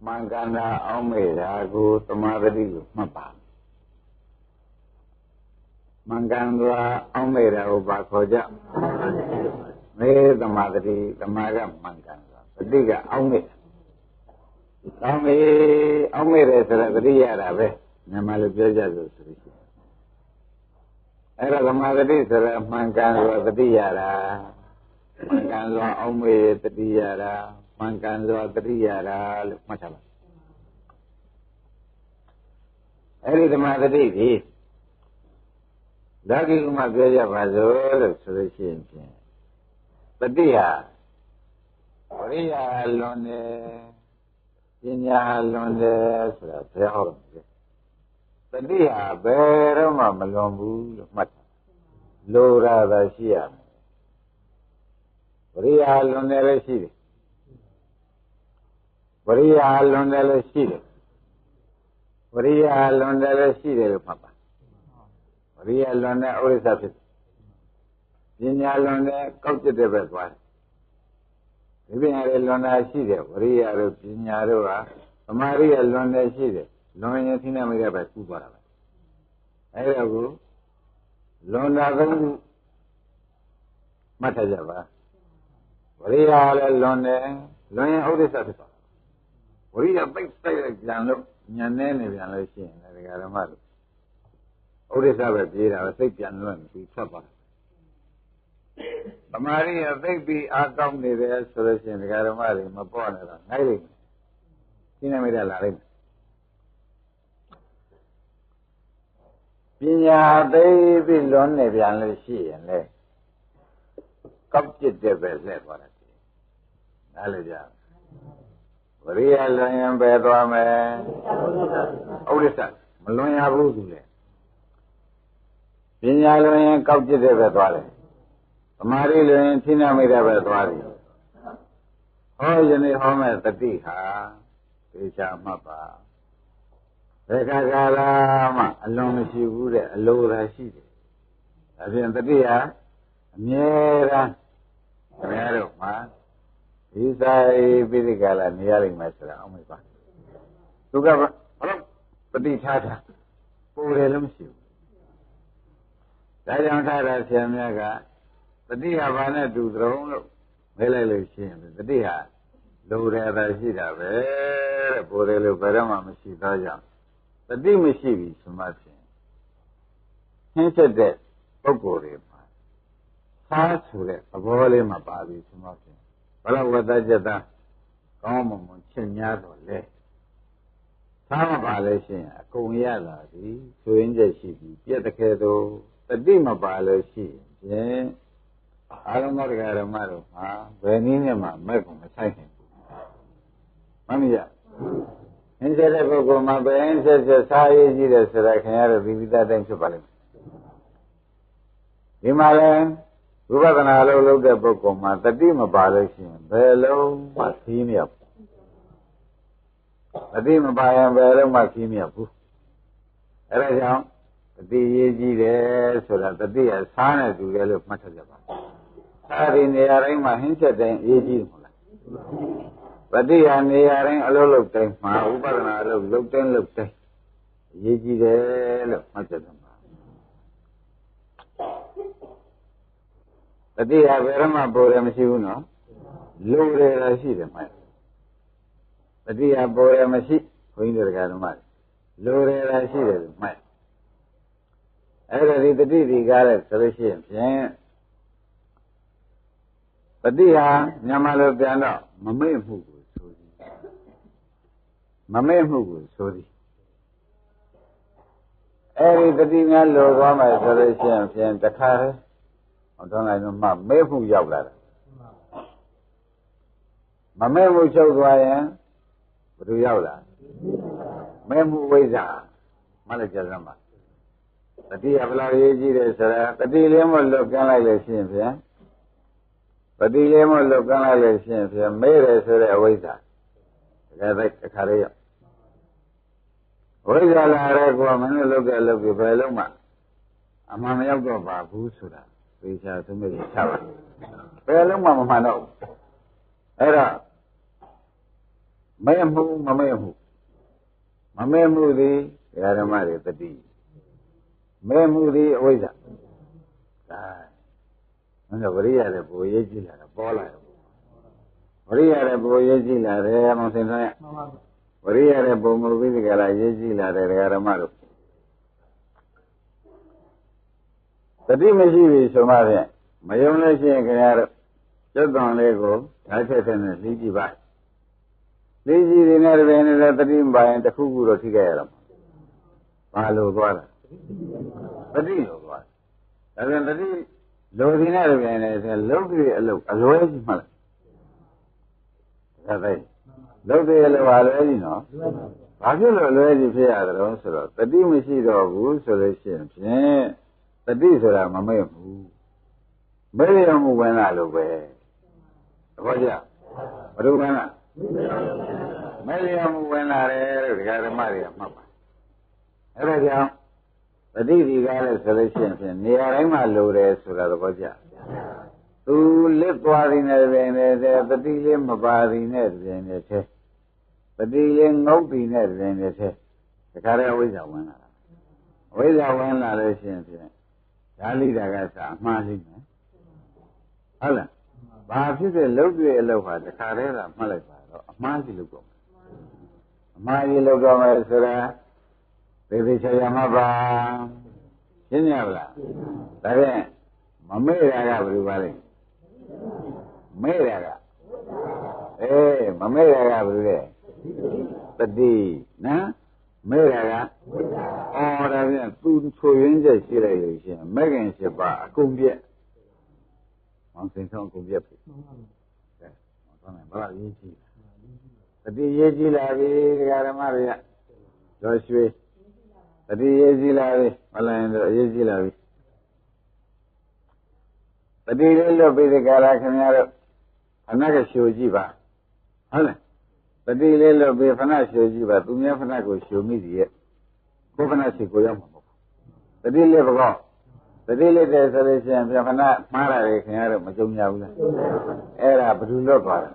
Mangana Omega go to Madrid Mapa Mangana Omega Bakoja made the Madrid, the Maga Mangana, the bigger Omega. Omega is a Riara, Namaluja. Era the Madrid, Mangana, the Diara, Mangana Omega, the Diara. Mangano Triara Matala. Every the Madrid, Dagi Magaja Vazor, Solution. The Dia Ria Lone, Inya Lone, the Dia Berama Malombu, Mat Lora Vasia Ria Lone City. Varia Londele City. Varia Londele City, Papa. Varia Londe Orisafit. Jinya Londe Culture de Bedwar. Living at Londa City, Varia Jinya, Maria Londe City, Lonia Tinamida by Cuba. Ayago Londa Matajava. Varia Londe, Lonia Orisafit. We are big state exam, Yanan, and the Garamar. Odessa, I think Yanan, we suffer. The Maria, baby, are down there, solution, the Garamari, Mapona, Nailing. Sinamida Larin. Pinya, baby, lonely, and she, and lay. Copted the best, what I say. Alaja. Varia Lion Bedwame Odessa, Malonia Ruzule. Pinya Lion Copti de Bedwale. Mari Lion Tina Mida Bedwali. Oh, you need home at the Diha, Tisha Mapa. Rekagala, along as you would, a low Rashid. As in the Dia, Niera, Nero, man. He's a big girl and hearing myself. Oh my God. Look up, but the Tata, poor Elmshu. I don't have a Samaga, the Dia Vana do drone, Velation, the Dia, Lord Avashida, very poor Eluperama Machida. The Dimishivi, so much. Hence a death, Pokore. Pass with it, a volume of body, so much. Palavadajada, common Chinyado lay. Sama Balation, a Kunyala, to Injashi, Pietakedo, the Dima Balashi, eh? I don't know the Garamaro, Beninima, Mekum, a second. Mamma, instead of go, my brain says, as I is that I can have a vivid thanks to Palim. Himalayan. Rubadana look at Bokoma, the Dima Balation, Bello, Martinia. The Dima Bayam, Bello, Martinia. Erajan, the DG there, so that the dear son to yellow Matajaba. Having the Arima hinted then AG. But they are nearing a little of time, my Ubana looked and looked at AG there, Matajaba. But they have Rama Boram Siuno, Lure Rashid, my. But they have Boramashi, going to the Garamat. Lure Rashid, my. I read the Didi Garret, Solution, but they are Yamalo Piano, Mamma Hugo, Mamma Hugo, sorry. Every the Dina Lorama Solution, and the car. I don't know, Mefu Yabla. Mamefu Chowaya, Ruyala. Memu Weza, Malajazama. The Diabla Yaji, the Dilemo look like the same, but the Lemo look like the same, made as a Weza. Like the career. Weza, woman, look at Loma. A Mamma Babu Sura. We shall to make it cover. Well, Mamma, no. Era မဲမှုမမဲမှုမမဲမှုသည်ဓမ္မတွေတတိမဲမှုသည်အဝိဇ္ဇာဒါဝရိယတဲ့ပိုရေးကြည့်လာတာပေါ်လာတယ်ဝရိယတဲ့ပိုရေးကြည့်လာတယ်မောင်စင်သားရဝရိယတဲ့ပုံမူပြီးဒီကလာရေးကြည့်လာတယ်ဓမ္မတို့တတိမရှိပြီဆိုမှဖြင့်မယုံလို့ရှိရင်ခင်ဗျားတို့ကျွတ်တော်လေးကိုဓာတ်ချက်တဲ့နဲ့လှီးကြည့်ပါလှီးကြည့်နေတဲ့တပင်နဲ့တတိမပါရင်တစ်ခုခုတော့ထိခဲ့ရတော့ဘာလို့သွားတာတတိလို့သွားဒါပြန်တတိလိုဒီနဲ့တပင်နဲ့လုံးပြီးအလုပ်အလွဲကြီးမှလားဒါပဲလုံးပြီးအလုပ်အလွဲကြီးနော်ဘာဖြစ်လို့အလွဲကြီးဖြစ်ရသလဲဆိုတော့တတိမရှိတော့ဘူးဆိုလို့ရှိရင်ဖြင့်တတိဆိုတာမမဲ့ဘူးမဲရမှုဝင်လာလို့ပဲသဘောကျဘယ်လိုဝင်လာမဲရမှုဝင်လာတယ်လို့ဒကာဓမ္မတွေကမှတ်ပါအဲ့ဒါကြောင့်တတိဒီကားလို့ဆိုလို့ရှိရင်ဖြင့်နေရာတိုင်းမှာလိုတယ်ဆိုတာသဘောကျသူလစ်သွားသည်နဲ့ပြင်နေတယ်တတိလေးမပါသည်နဲ့ပြင်နေတယ်တတိလေးငုတ်သည်နဲ့ပြင်နေတယ်ဒကာရဲ့အဝိဇ္ဇာဝင်လာတာအဝိဇ္ဇာဝင်လာလို့ရှိရင်ဖြင့်ဒါလိတာကစအမှားလိမ့်မယ်ဟုတ်လားဘာဖြစ်တဲ့လုတ်တွေအလုပ်ဟာတခါတည်းကမှတ်လိုက်ပါတော့အမှားကြီးလုပ်တော့မယ်အမှားကြီးလုပ်တော့မယ်ဆိုတာသေသေးချာချာမှတ်ပါရှင်းရပါလားဒါဖြင့်မမေ့တာကဘယ်လိုပါလဲမေ့တာကမမေ့တာကဘယ်လိုလဲတတိနော်မဲတာကအော်ဒါပြန်သူဆိုရင်းချက်ရှိလိုက်လို့ရှိရင်မဲခင်7ပါးအကုန်ပြက်မောင်စင်ဆောင်အကုန်ပြက်ပြီကဲမောင်ဆောင်မယ်ဘာရေးကြည့်တတိရေးကြည့်လာပြီဒကာဓမ္မတွေကကျော်ရွှေတတိရေးကြည့်လာပြီမလန်တော့ရေးကြည့်လာပြီတတိလေးလွတ်ပြီးဒီကရာခင်ဗျားတို့ခဏကရှိုးကြည့်ပါဟုတ်လားတတိလေးလို့ဘေဖနာရှိုးကြည့်ပါသူများဖနာကိုရှိုးမိစီရဲ့ကိုဖနာရှိကိုရောက်မှာမဟုတ်ဘူးတတိလေးဘကောတတိလေးတဲ့ဆိုလို့ရှိရင်ပြဖနာမှားရတယ်ခင်ဗျားတို့မကြုံကြဘူးလားအဲ့ဒါဘယ်သူလွတ်သွားလဲ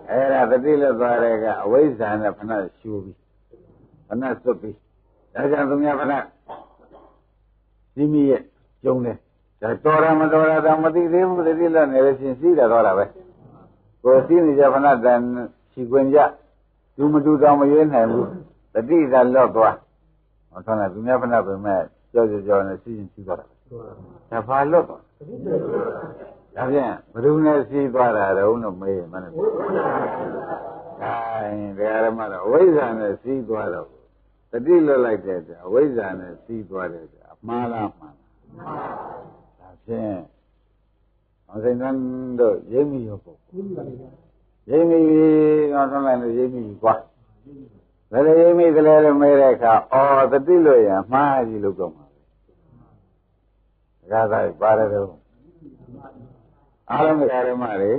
အဲ့ဒါတတိလွတ်သွားတဲ့ကအဝိဇ္ဇာနဲ့ဖနာရှိုးပြီးဖနာစွတ်ပြီးဒါကြောင့်သူများဖနာဒီမိရဲ့ကြုံတယ်ဒါတော်ရမတော်ရတော့မသိသေးဘူးတတိလွတ်နေလို့ရှိရင်စီးတယ်တော့တာပဲကိုယ်စီးနေကြဖနာတန်ရှိခွင့်ကြသူမတူတောင်မရွေးနိုင်ဘူးတတိသာလော့သွားဟောတယ်သူများဖနာပဲမဲ့ကြောနဲ့စီးရင်စီးသွားတာဒါဘာလော့သွားဒါဖြင့်ဘယ်သူနဲ့စီးသွားတာတုံးလို့မေးရင်မနဲ့ဒါရင်တရားဓမ္မတော့အဝိဇ္ဇာနဲ့စီးသွားတော့တတိလွတ်လိုက်တဲ့အဝိဇ္ဇာနဲ့စီးသွားတဲ့အမှားလားမှန်ဒါဖြင့်အောင်စိန်တို့ရိပ်မိရောပေါ့ရိပ်မိတော့ဆုံးလိုက်လို့ရိပ်မိကွာဘယ်လိုရိပ်မိကလေးလို့မေးတဲ့အခါအော်တတိလို့ရမှားကြီးလို့ကောမှာပဲဒါကပါတယ်တော့အားလုံးဓမ္မတွေ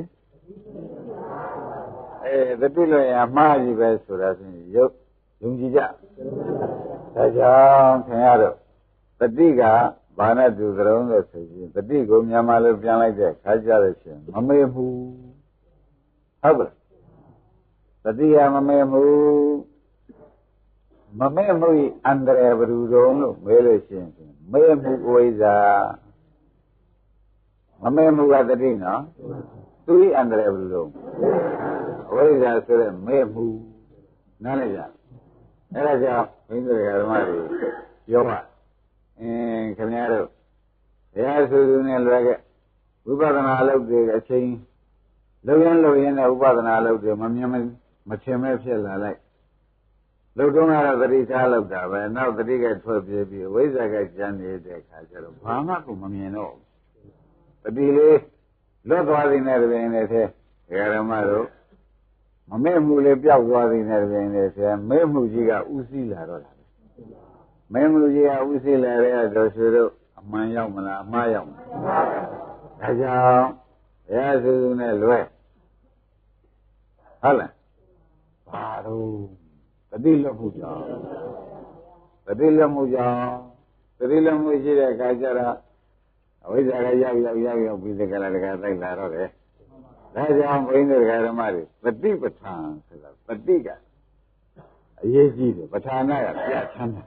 တတိလို့ရမှားကြီးပဲဆိုတာဖြင့်ယုံကြည်ကြဒါကြောင့်ခင်ဗျားတို့တတိကဘာနဲ့တူကြုံလို့ဆိုရင်တတိကိုမြန်မာလိုပြန်လိုက်တဲ့ခါကြလို့ရှိရင်မမေ့ဘူးဟုတ်ကဲ့တတိယမမေ့မှုမမေ့မှုအန္တရာယ်ဘယ်လိုတုံးလို့မေးလို့ရှိရင်မေ့မှုဝိဇ္ဇာမမေ့မှုကတတိနော်သူ့အန္တရာယ်ဘယ်လိုတုံးဝိဇ္ဇာဆိုတဲ့မေ့မှုနားလည်ကြအဲ့ဒါကြောင့်ဘုန်းကြီးဓမ္မတွေပြောပါခင်ဗျားတို့တရားဆိုသူနဲ့လွယ်ခဲ့ဝိပဿနာအလုပ်တွေအချိန်လုံရင်နဲ့ဥပဒနာအလုပ်တွေမမြင်မထင်မဲ့ဖြစ်လာလိုက်လုံတုံးကတော့သတိထားလောက်တာပဲနောက်သတိကထွက်ပြေးပြီးဝိဇ္ဇာကကျန်နေတဲ့အခါကျတော့ဘာမှကိုမမြင်တော့တတိလေးလွတ်သွားသည်နဲ့တပင်နဲ့ထဲဓမ္မတို့မမဲ့မှုလေးပျောက်သွားသည်နဲ့တပင်နဲ့ထဲမဲ့မှုကြီးကဥသိလာတော့တာမင်းလူကြီးကဥသိလာတဲ့တော့ဆိုတော့အမှန်ရောက်မလားအမှားရောက်မလားဒါကြောင့်ဘုရားစုစုနဲ့လွဲဟုတ်လားဘာလို့တတိလွတ်မှုကြောင့်တတိလွတ်မှုကြောင့်တတိလွတ်မှုရှိတဲ့အခါကျတော့အဝိဇ္ဇာကရောက်ပြီးဒီကလာတကတိုက်လာတော့တယ် ဒါကြောင့်ဘုန်းကြီးတို့ဓမ္မတွေပฏิပဋ္ဌာန်ဆိုတာပฏิကအရေးကြီးတယ်ပဋ္ဌာနာကပြတ်ချမ်းတယ်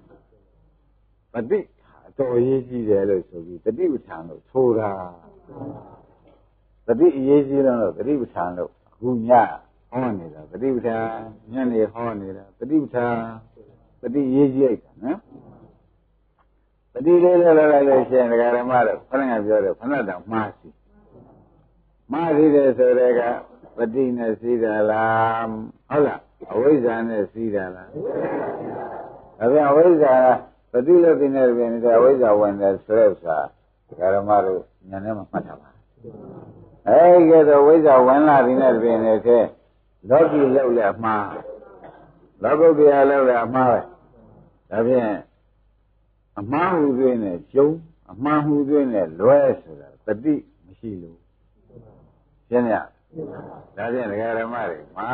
ပฏิအတော်အရေးကြီးတယ်လို့ဆိုပြီးပฏิပဋ္ဌာန်လို့ဆိုတာပฏิအရေးကြီးလို့ပฏิပဋ္ဌာန်လို့အခုညဟောနေတာပฏิပဋ္ဌာန်ညနေဟောနေတာပฏิပဋ္ဌာန်ပฏิအရေးကြီးလိုက်တာနော်ပฏิလေးလည်းလိုက်လို့ရှိရင်ဓမ္မတို့ခဏကပြောတယ်ခဏတောင်မှားစီမှားစီတယ်ဆိုတဲ့ကပฏิနဲ့စီးတာလားဟုတ်လားအဝိဇ္ဇာနဲ့စီးတာလားဒါပြန်အဝိဇ္ဇာပฏิလို့ပြနေတယ်အဝိဇ္ဇာဝင်တယ်ဆိုတဲ့ဥစ္စာဓမ္မတို့ဉာဏ်နဲ့မှမှတ်ထားပါအဲဒီကတော့ဝိဇ္ဇာဝင်လာပြီးနဲ့ပြနေတဲ့လောကီလောက်လည်းမှားလောကုတ္တရာလောက်လည်းအမှားပဲဒါဖြင့်အမှားဟုသွင်းနဲ့ကျုံအမှားဟုသွင်းနဲ့လွဲဆိုတာတတိမရှိလို့ရှင်းရဒါဖြင့်ဓမ္မတွေမှာ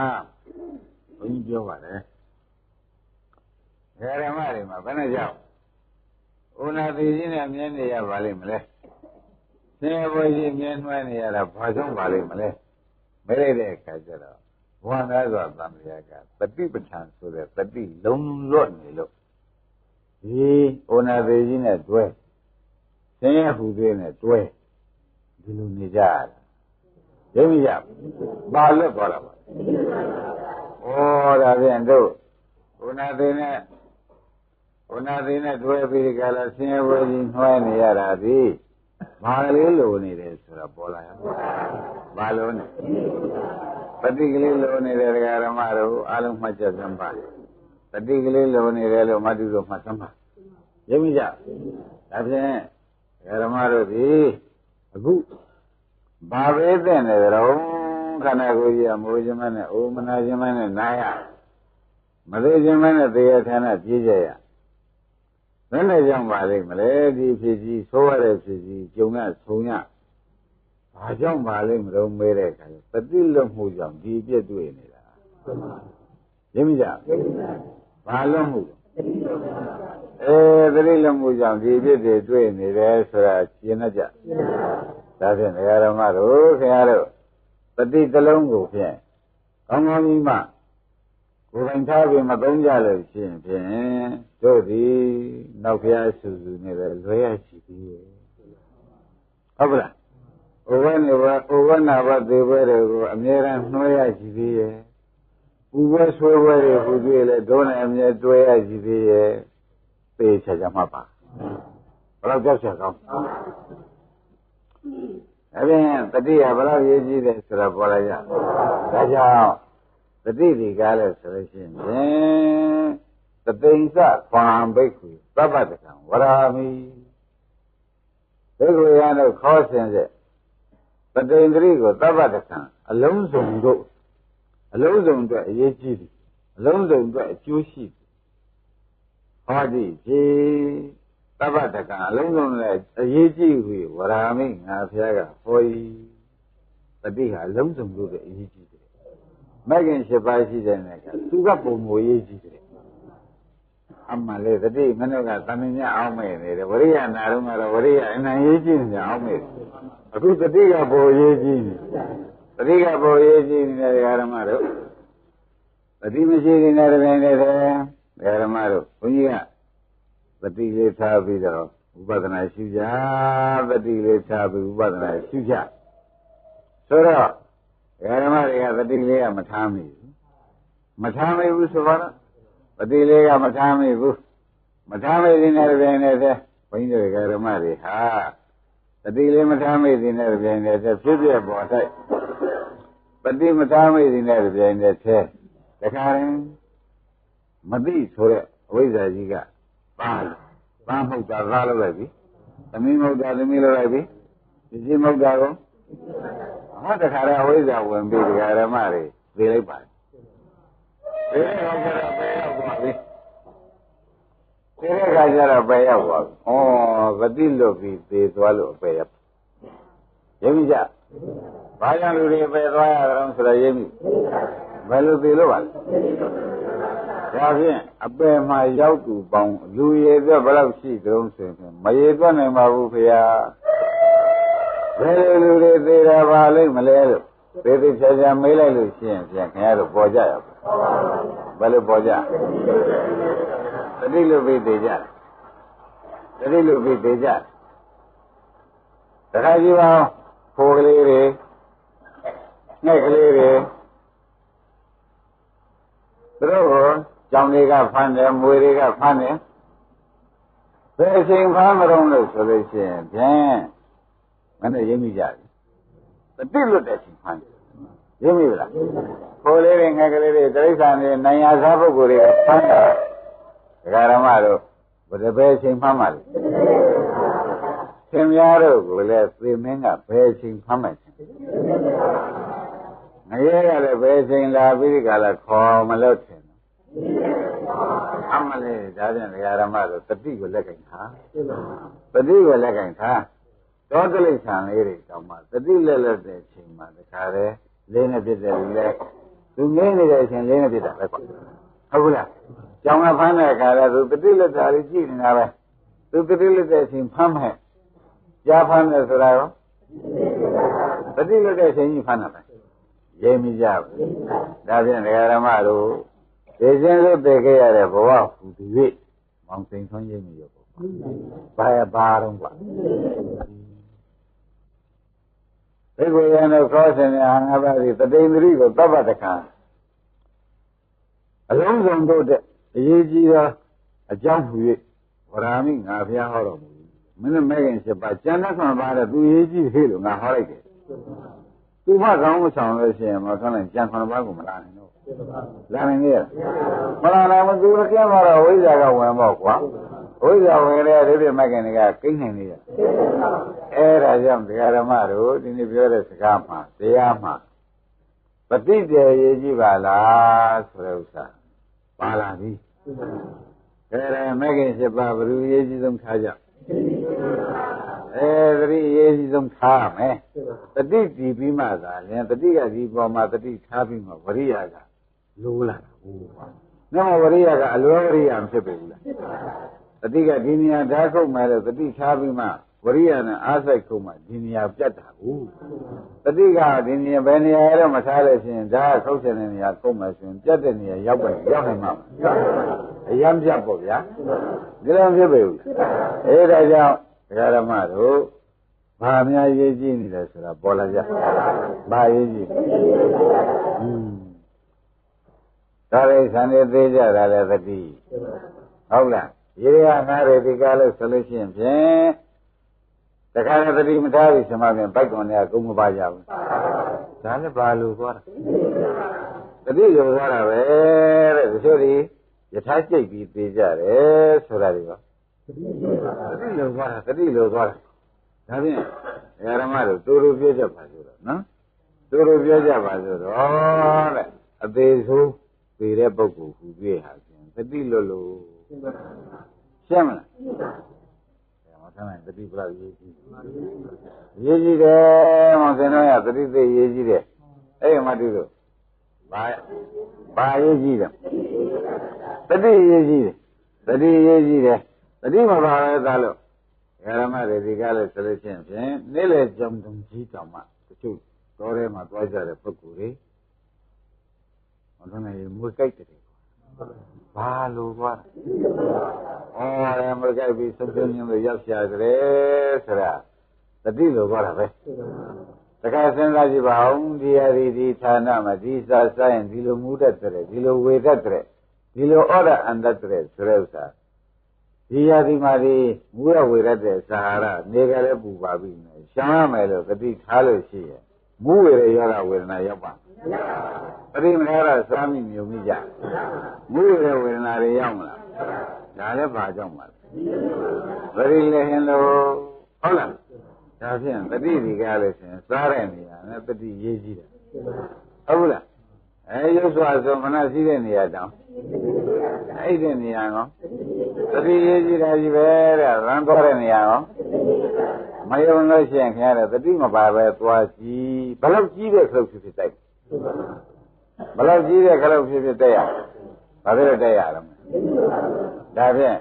ဘုန်းကြီးပြောပါတယ်ဓမ္မတွေမှာဘယ်နဲ့ကြောက်ဥနာတိကြီးနဲ့မြင်နေရပါလိမ့်မလဲဆင်းရဲဘွယ်ကြီးမြင်နှွှဲနေရတာဘာကြောင့်ပါလိမ့်မလဲမဲလိုက်တဲ့အခါကျတော့ဘဝသားစွာသံဃာကပฏิပဋ္ဌာန်ဆိုတဲ့တတိလုံးလွတ်နေလို့ဒီဩနာသေးကြီးနဲ့တွဲဆင်းရဲဟူသေးနဲ့တွဲဒီလိုနေကြရတယ်သိမရပါလွတ်သွားတာပါဩဒါဖြင့်တို့ဩနာသေးနဲ့တွဲပြီးကြလားဆင်းရဲဘွယ်ကြီးနှွှဲနေရတာဒီဘာလေးလိုနေတယ်ဆိုတာပေါ်လာရဘာလို့နေပฏิကလေးလိုနေတယ်ဓမ္မတို့အားလုံးမှတ်ချက်စမ်းပါပฏิကလေးလိုနေတယ်လို့မတုတို့မှတ်စမ်းပါရမိကြဒါဖြင့်ဓမ္မတို့ဒီအခုဘာပဲတဲ့နေကြတော့ခန္ဓာကိုယ်ကြီးအမိုးခြင်းမနဲ့အိုမနာခြင်းမနဲ့နာရမသေးခြင်းမနဲ့သေရဌာနပြေးကြရဘယ်နဲ့ကြောင့်ပါလိမ့်မလဲဒီဖြစ်ကြီးသိုးရတဲ့ဖြစ်ကြီးကြုံရဆုံးရဘာကြောင့်ပါလိမ့်မလို့မေးတဲ့အခါပฏิလွတ်မှုကြောင့်ဒီပြည့်တွေ့နေတာရင်းမကြဘာလွတ်မှုသတိလွတ်မှုကြောင့်ဒီပြည့်တွေတွေ့နေတယ်ဆိုတာရှင်းတတ်ကြဒါဖြင့်ဓမ္မတို့ခင်ဗျားတို့ပฏิတလုံးကိုဖြင့်ကောင်းကောင်းကြီးမှကိုယ်တိုင်ထားပြီးမသုံးကြလို့ရှိရင်ဖြင့်တို့သည်နောက်ဖျားဆူဆူနေတယ်လွဲရရှိသေးရဲ့ဟုတ်ပါလားဩဝနာဘသေဘဲတွေကိုအမြဲတမ်းနှွှဲရရှိသေးရဲ့ဥပ္ပဆွဲဘဲတွေဟူသေးလေဒုနဲ့အမြဲတွဲရရှိသေးရဲ့သေချာချာမှတ်ပါဘယ်တော့ကြောက်ချက်ကောင်းအဲ့ဒီတတိယဘယ်လောက်ရေးကြည့်တယ်ဆိုတာပေါ်လာကြဒါကြောင့်တတိဒီကားလို့ဆိုလို့ရှိရင်တသိဉ္စဘာဘိက္ခုသဗ္ဗတကံဝရာမိဘိက္ခုရတို့ခေါ်ဆင်တဲ့ပဋိန္ဒရိကိုသဗ္ဗတကံအလုံးစုံတို့အလုံးစုံအတွက်အရေးကြီးသည်အလုံးစုံအတွက်အကျိုးရှိသည်ဟောဒီဖြေသဗ္ဗတကံအလုံးစုံနဲ့အရေးကြီးဟူဝရာမိငါဖျားကဟောဤတတိဟာအလုံးစုံတို့အတွက်အရေးကြီးတယ်မဂ္ဂင်၈ပါးရှိတဲ့နဲ့ကသူကပုံမအရေးကြီးတယ်အမှန်လေတတိမနောကသမင်မြအောင်မဲ့နေတယ်ဝရိယနာတော့ကတော့ဝရိယအနံရေးကြည့်နေအောင်မဲ့အခုတတိကဘိုလ်ရေးကြည့်နေတတိကဘိုလ်ရေးကြည့်နေတဲ့ဓမ္မတို့တတိမရှိနေတဲ့တပင်တွေဓမ္မတို့ဘုန်းကြီးကတတိလေးထားပြီးတော့ဥပဒနာရှုကြတတိလေးထားပြီးဥပဒနာရှုကြဆိုတော့ဓမ္မတွေကတတိလေးကမထားမိဘူးမထားမိဘူးဆိုတော့ပတိလေးကမထားမိဘူးမထားမိသေးတဲ့ပြင်နေတဲ့ဘုန်းကြီးတွေကဓမ္မတွေဟာပတိလေးမထားမိသေးတဲ့ပြင်နေတဲ့ဖြစ်ပြပေါ်တိုက်ပတိမထားမိသေးတဲ့ပြင်နေတဲ့တခါရင်မသိဆိုတဲ့အဝိဇ္ဇာကြီးကပါမှုတ်တာသားလုပ်လိုက်ပြီသမီးမှုတ်တာသမီးလုပ်လိုက်ပြီဒီကြီးမှုတ်တာကိုဟောတခါတော့အဝိဇ္ဇာဝင်ပြီးဓမ္မတွေသိလိုက်ပါဘယ်ရောက်ကြတော့ဘယ်ရောက်သွားပြီဒီခါကျတော့ဘယ်ရောက်သွားပြီဩဂတိလွတ်ပြီးသေသွားလို့ဘယ်ရောက်ရင်းမိကြဘာကြောင့်လူတွေဘယ်သွားရကြတော့ဆိုတော့ရင်းမိဘယ်လိုသေလို့ပါလဲဒါဖြင့်အပယ်မှာရောက်သူပေါင်းလူရည်အတွက်ဘယ်လောက်ရှိတုံးဆိုရင်မရည်သွက်နိုင်ပါဘူးဖေဟာဘယ်လိုလူတွေသေတာပါလိမ့်မလဲလို့ သေသေးချာချာမေးလိုက်လို့ရှိရင်ပြန်ခင်ဗျားတို့ပေါ်ကြရဘူးဘယ်လိုပေါ်ကြတတိလို့ပြီးသေးကြတတိလို့ပြီးသေးကြတခါကြီးပေါင်းဖိုးကလေးတွေငှက်ကလေးတွေသူတို့ကိုကြောင်တွေကဖမ်းတယ်မွေတွေကဖမ်းတယ်ဘယ်အချိန်ဖမ်းမလို့လို့ဆိုလို့ရှိရင်ဖြင့်မနဲ့ရင်းမိကြတယ်တတိလွတ်တဲ့အချိန်ဖမ်းတယ်ရင်းမိလားဖိုးလေးတွေငှက်ကလေးတွေတိရစ္ဆာန်တွေနိုင်ရာစားပုဂ္ဂိုလ်တွေဖမ်းတာဒကာရမတို့ဘယ်အချိန်ဖမ်းမှလဲခင်ဗျားတို့ကိုလည်းသေမင်းကဘယ်အချိန်ဖမ်းမှလဲငရဲကလည်းဘယ်အချိန်လာပြီးကြလားခေါ်မလို့ထင်အမလေးဒါပြန်ဒကာရမတို့တတိကိုလက်ကင်ထားတတိကိုလက်ကင်ထားတောတလိษံလေးတွေတောင်မှတတိလက်တဲ့အချိန်မှာတခါတည်းလေးနဲ့ပြစ်တယ်လေသူငင်းနေတဲ့အချိန်လေးနဲ့ပြစ်တာပဲကွာဟုတ်လားကျောင်းကဖမ်းတဲ့အခါလဲသူတတိလက်တာလေးကြည့်နေတာပဲသူတတိလက်တဲ့အချိန်ဖမ်းမဲ့ကြားဖမ်းတယ်ဆိုတာရောတတိလက်တဲ့အချိန်ကြီးဖမ်းတာပဲရေးမိကြဘူးဒါပြန်ဒကာရမတို့ဒီစဉ်လို့တည်ခဲ့ရတဲ့ဘဝဟူဒီ၍မောင်စိန်ထွန်းရေးမိရောဘာတော့ကွာဒီကိုရတဲ့ခေါ်စင်များငါးပါးဒီတတိန္ဒြိကိုသဗ္ဗတခါအလုံးစုံတို့တဲ့အရေးကြီးသောအကြောင်းဟူ၍ဝရမိငါဖျားဟောတော်မူမင်းမဲ့ခင်7ပါးကျန်တဲ့9ပါးတဲ့သူရေးကြီးသေးလို့ငါဟောလိုက်တယ်သူမကောင်းမဆောင်လို့ရှိရင်မကောင်းရင်ကျန်9ပါးကိုမလာနိုင်တော့လာနိုင်ရဲ့မလာနိုင်ဘူးသူကကျန်တော့ဝိဇ္ဇာကဝင်ပေါ့ကွာဝိဇ္ဇာဝင်တဲ့ဒီပြမဲ့ခင်တွေကကိန်းနိုင်နေတယ်အဲ့ဒါကြောင့်ဒကာဓမ္မတို့ဒီနေ့ပြောတဲ့စကားမှာတရားမှာပฏิတည်ရေးကြီးပါလားဆိုတဲ့ဥစ္စာပါလာပြီအဲ့ဒါမဲ့ခင်7ပါးဘယ်လိုရေးကြီးဆုံးထားကြသတိရေးကြီးဆုံးထားမယ်တတိတည်ပြီးမှသာလင်တတိကဒီပေါ်မှာတတိထားပြီးမှဝရိယကလိုးလာတာဟုတ်ပါနမဝရိယကအလွယ်ဝရိယမဖြစ်ပေဘူးလားတတိကဒီနေရာဓာတ်ခုတ်မယ်လို့တတိထားပြီးမှဝရိယနဲ့အားစိတ်ခုတ်မှဒီနေရာပြတ်တာဘူးတတိကဒီနေရာဘယ်နေရာတော့မထားလို့ရှိရင်ဓာတ်ခုတ်တဲ့နေရာခုတ်မယ်ဆိုရင်ပြတ်တဲ့နေရာရောက်နိုင်မှာအယံပြတ်ပေါ့ဗျာဒီလိုဖြစ်ပေဘူးအဲ့ဒါကြောင့်ဒကာရမတို့ဘာများရေးကြည့်နေလဲဆိုတာပေါ်လာကြဘာရေးကြည့်ဒါရိသံတွေသေးကြတာလည်းသတိဟုတ်လားရေရငါးတွေဒီကားလို့ဆိုလို့ရှိရင်ဖြင့်တခါတည်းသတိမထားဘူးဆမပြန်ဘိုက်ကွန်တွေကကုန်မပါကြဘူးဒါလည်းဘာလို့သွားတာသတိလိုသွားတာပဲတဲ့တချို့ဒီယထာကျိတ်ပြီးသေးကြတယ်ဆိုတာတွေရောသတိလိုသွားတာဒါဖြင့်ဓမ္မတို့တူတူပြောကြပါဆိုတော့နော်တူတူပြောကြပါဆိုတော့တဲ့အသေးဆုံးပေတဲ့ပုဂ္ဂိုလ်ဟူပြဟာဖြင့်သတိလို့ရှင်းမလားမဆန်းနိုင်သတိပြလို့ရေးကြည့်တယ်မောင်စင်တော်ရသတိသိရေးကြည့်တယ်အဲ့ဒီမှတူလို့ဘာရေးကြည့်တယ်သတိရေးကြည့်တယ်သတိရေးကြည့်တယ်သတိမပါလဲသားလို့ဓမ္မတွေဒီကားလို့ဆိုလို့ရှိရင်ဖြင့်နေ့လေကြောင်တုံကြီးတောင်မှတချို့တော်ထဲမှာသွားကြတဲ့ပုဂ္ဂိုလ်တွေဟောတော့နေမွေကြိုက်တယ်ဘာလို့ကွာမွေကြိုက်ပြီးဆုံးဆုံးရင်းလို့ရောက်ရှာတယ်ဆိုတာတတိလို့ကွာတာပဲတခါစဉ်းစားကြည့်ပါဦးဒီအရီဒီဌာနမှာဒီစားဆိုင်ဒီလိုမူတတ်တယ်ဒီလိုဝေတတ်တယ်ဒီလိုဩရအန္တတ်တယ်ဆိုတဲ့ဥစ္စာဒီရာဒီမှာဒီမူရဝေရတဲ့စဟာရနေကလည်းပူပါပြီနဲ့ရှင်းရမယ်လို့ဂတိထားလို့ရှိရင်မူဝေရရောဂဝေဒနာရောက်ပါပရိမထားတာစားမိမြုံမိကြမူဝေရဝေဒနာတွေရောက်မလားဒါလည်းဘာကြောင့်ပါလဲပရိလေဟင်လို့ဟုတ်လားဒါဖြင့်တတိဒီကားလို့ရှိရင်စားတဲ့နေရာနဲ့တတိရေးကြည့်တယ်ဟုတ်လားရုပ်စွာဆိုမနာရှိတဲ့နေရာတောင်အဲ့ဒီနေရာကောတတိရေးကြည့်တာကြီးပဲတဲ့ရန်သွားတဲ့နေရာကောမယုံလို့ရှိရင်ခင်ဗျားတတိမပါပဲသွားကြည့်ဘယ်လောက်ကြီးတဲ့ခလုတ်ဖြစ်တိုက်ဘယ်လောက်ကြီးတဲ့ခလုတ်ဖြစ်တိုက်ရဘာဖြစ်လို့တိုက်ရလဲဒါဖြင့်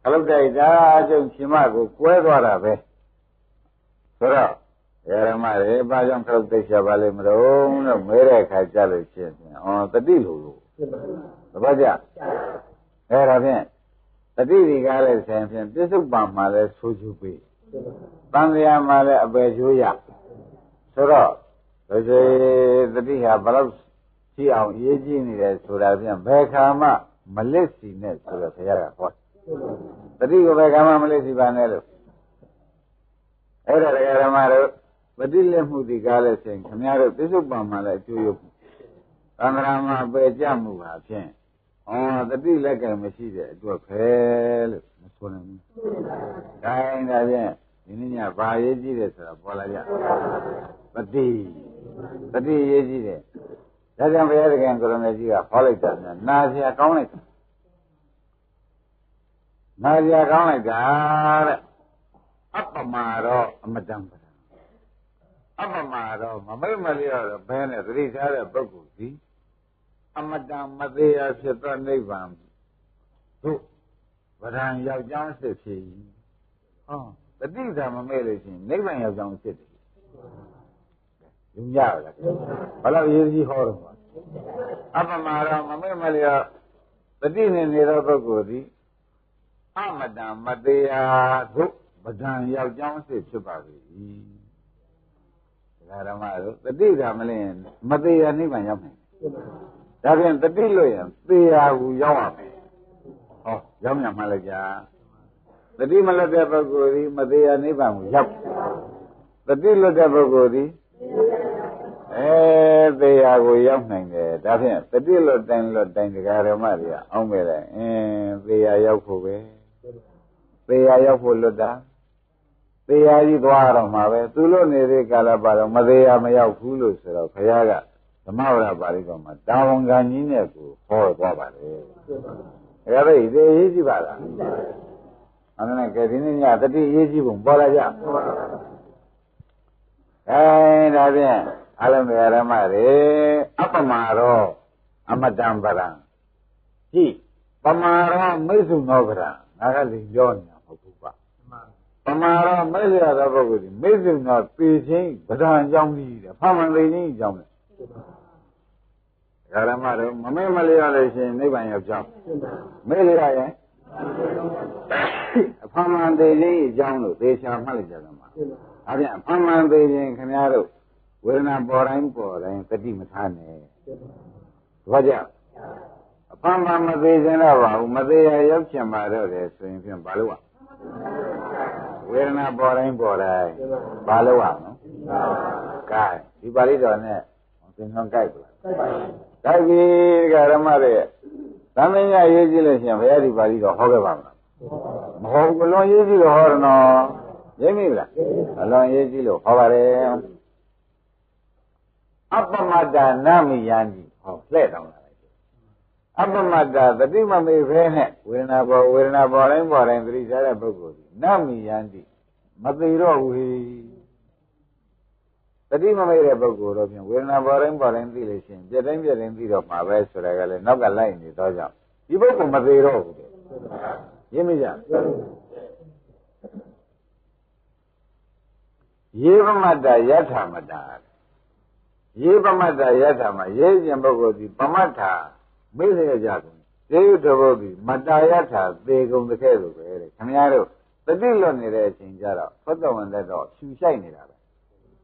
ခလုတ်တိုက်တာအကျုံရှင်မကိုကွဲသွားတာပဲဆိုတော့ ဓမ္မတွေဘာကြောင့်ခရုတ်သိချပါလိမ့်မလို့လို့မဲတဲ့အခါကြလို့ရှိရင်တတိလို့သဘောကျအဲ့ဒါဖြင့်တတိဒီကားလည်းဆိုင်ဖြင့်ပြစ္ဆုတ်ပံမှာလည်းဆိုးကျူးပေးတန်လျာမှာလည်းအပယ်ကျိုးရဆိုတော့ဒီတတိဟာဘလို့ရှိအောင်ရေးကြည့်နေတယ်ဆိုတာဖြင့်ဘယ်ခါမှမလစ်စီနဲ့ဆိုတော့ဘုရားကဟောတတိကိုဘယ်ခါမှမလစ်စီပါနဲ့လို့အဲ့ဒါဓမ္မတို့ပฏิလက်မှုဒီကားလည်းဆိုင်ခင်ဗျားတို့ပြစ္ဆုတ်ပံမှာလည်းအကျိုးရုပ်သံဃာမှာပယ်ကြမှုပါဖြင့်တတိလက်ကမရှိတဲ့အတွက်ပဲလို့မဆိုနိုင်ဘူး။ဒါရင်ဒါဖြင့်ဒီနေ့ညဘာရေးကြည့်တယ်ဆိုတာပေါ်လာကြ။တတိရေးကြည့်တယ်။ဒါကြောင့်ဘုရားသခင်ကိုရမေကြီးကဟောလိုက်တာများနာစရာကောင်းလိုက်တာ။နာစရာကောင်းလိုက်တာတဲ့အပ္ပမာတော့အမတန်ပါအပ္ပမာတော့မမိတ်မလျော့တော့ဘယ်နဲ့သတိထားတဲ့ပုဂ္ဂိုလ်ဒီအမတန်မသေးရဖြစ်သောနိဗ္ဗာန်တို့ဗဒံယောက်ျောင်းစစ်ဖြစ်တတိသာမမဲ့လို့ရှိရင်နိဗ္ဗာန်ယောက်ျောင်းစစ်တယ်လူရလားဘယ်လောက်ရေးကြီးဟောတော့အပ္ပမာတော့မမဲ့မလျော့တတိနဲ့နေသောပုဂ္ဂိုလ်ဒီအမတန်မသေးရတို့ဗဒံယောက်ျောင်းစစ်ဖြစ်ပါပြီဓမ္မတို့တတိကမလင်းမသေးရနိဗ္ဗာန်ရောက်နိုင်ဒါဖြင့်တတိလို့ရင်သေရာကိုရောက်ရမယ်ရောက်မြမှလည်းကြာတတိမလွတ်တဲ့ပုဂ္ဂိုလ်ဒီမသေးရနိဗ္ဗာန်ကိုရောက်တတိလွတ်တဲ့ပုဂ္ဂိုလ်ဒီသေရာကိုရောက်နိုင်တယ်ဒါဖြင့်တတိလွတ်တိုင်းတရားဓမ္မတွေကအောင်းမဲ့တယ်သေရာရောက်ဖို့ပဲသေရာရောက်ဖို့လွတ်တာတရားကြီးသွားတော့မှာပဲသူလို့နေတဲ့ကာလပါတော့မသေးမရောက်ဘူးလို့ဆိုတော့ဘုရားကဓမ္မဝရပါဠိတော်မှာတာဝန်ခံကြီးနဲ့ကိုဟောသွားပါလေ။ဒါပဲဒီရေးကြည့်ပါလား။အဲ့ဒါနဲ့ကဲဒီနေ့ညတတိရေးကြည့်ပုံပေါ်လာကြ။ဒါဖြင့်အလုံးစုံဓမ္မတွေအပ္ပမာရောအမတံပရံကြည့်ပမာရောမိစ္ဆုနောပရံငါကလည်းပြောနေတာမဟုတ်ဘူးပါပမာရောမိစ္ဆရာသောပုဂ္ဂိုလ်ဒီမိစ္ဆုနောပေချင်းဗဒံအကြောင်းကြီးတယ်ဖမှန်သိချင်းအကြောင်းတယ်ဓမ္မတို့မမေ့မလျော့လို့ရှိရင်နိဗ္ဗာန်ရောက်ကြောင်းမေ့လျော့ရင်အဖမှန်သေးလေးအကြောင်းလို့သေချာမှတ်လိုက်ကြတယ်မှာဒါပြန်အဖမှန်သေးရင်ခင်ဗျားတို့ဝေဒနာပေါ်တိုင်းတတိမထားနဲ့ဘာကြောင့်အဖမှန်မသေးခြင်းတော့ပါဘူးမသေးရရောက်ချင်ပါတော့တယ်ဆိုရင်ဖြင့်ဘာလို့ဝဝေဒနာပေါ်တိုင်းဘာလို့ဝနော်ကဲဒီပါဠိတော်နဲ့သင်္ကန်းကြိုက်ပါဒါကြီးဓမ္မတွေသမင်းရရေးကြည့်လို့ရှိရင်ဘုရားဒီပါဠိတော်ဟောခဲ့ပါမလားမဟုတ်ဘူးလွန်ရေးကြည့်လို့ဟောတယ်နော်ရင်းမိလားအလွန်ရေးကြည့်လို့ဟောပါတယ်အပ္ပမတ္တနာမိယံကြီးဟောလှဲ့တောင်းလာလိုက်အပ္ပမတ္တသတိမမေ့ဖဲနဲ့ဝေဒနာပေါ်တိုင်းသတိထားတဲ့ပုဂ္ဂိုလ်ကြီးနာမိယံကြီးမသေးတော့ဘူးတတိမမေ့တဲ့ပုဂ္ဂိုလ်တော့ဖြင့်ဝေဒနာပေါ်တိုင်းသိလို့ရှိရင်ပြည့်တိုင်းသိတော့မှာပဲဆိုတာကလည်းနောက်ကလိုက်နေတော့ကြောင့်ဒီပုဂ္ဂိုလ်မသေးတော့ဘူးတဲ့ရင်းမကြယေဗမတ္တယထာမတ္တယေဗမတ္တယထာမှာရေးခြင်းပုဂ္ဂိုလ်ဒီပမတ္ထာမေ့ရကြကုန်သေယုတဘုဒ္ဓမတ္တယထာသေကုန်တဲ့ခဲ့လို့ပဲတဲ့ခင်ဗျားတို့တတိလွတ်နေတဲ့အချိန်ကျတော့ဖတ်တော်ဝင်တဲ့တော့ဖြူဆိုင်နေတာပဲ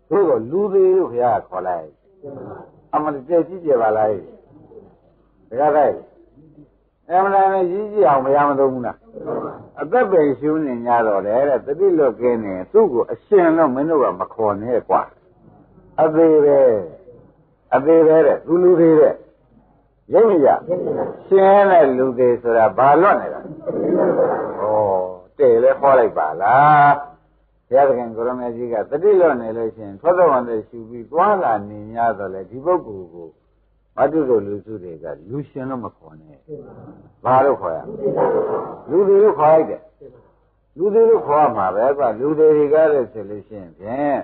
တို့ကလူသေးလို့ခရခေါ်လိုက်အမှန်တည်းကြည့်ကြပါလားဒါကြတဲ့အမှန်တည်းကြီးကြည့်အောင်မရမသုံးဘူးလားအသက်ပဲရှုနေကြတော့လေတဲ့တတိလွတ်ကင်းနေသူ့ကိုအရှင်တော့မင်းတို့ကမခေါ်နဲ့ကွာအသေးပဲတဲ့လူသေးတဲ့ရိပ်မရရှင်တဲ့လူသေးဆိုတာဘာလွတ်နေတာဩတဲ့လေခေါ်လိုက်ပါလားဘုရားသခင်ကိုရမေကြီးကတတိလွတ်နေလို့ရှိရင်သောတော်ဝန်တွေရှူပြီးသွားလာနေ냐တော့လေဒီပုဂ္ဂိုလ်ကိုဝတ္ထုတို့လူစုတွေကလူရှင်လို့မခေါ်နဲ့ဘာလို့ခေါ်ရလူတွေလို့ခေါ်လိုက်တယ်လူတွေလို့ခေါ်ရမှာပဲကွာလူတွေတွေကလည်းဆိုလို့ရှိရင်ဖြင့်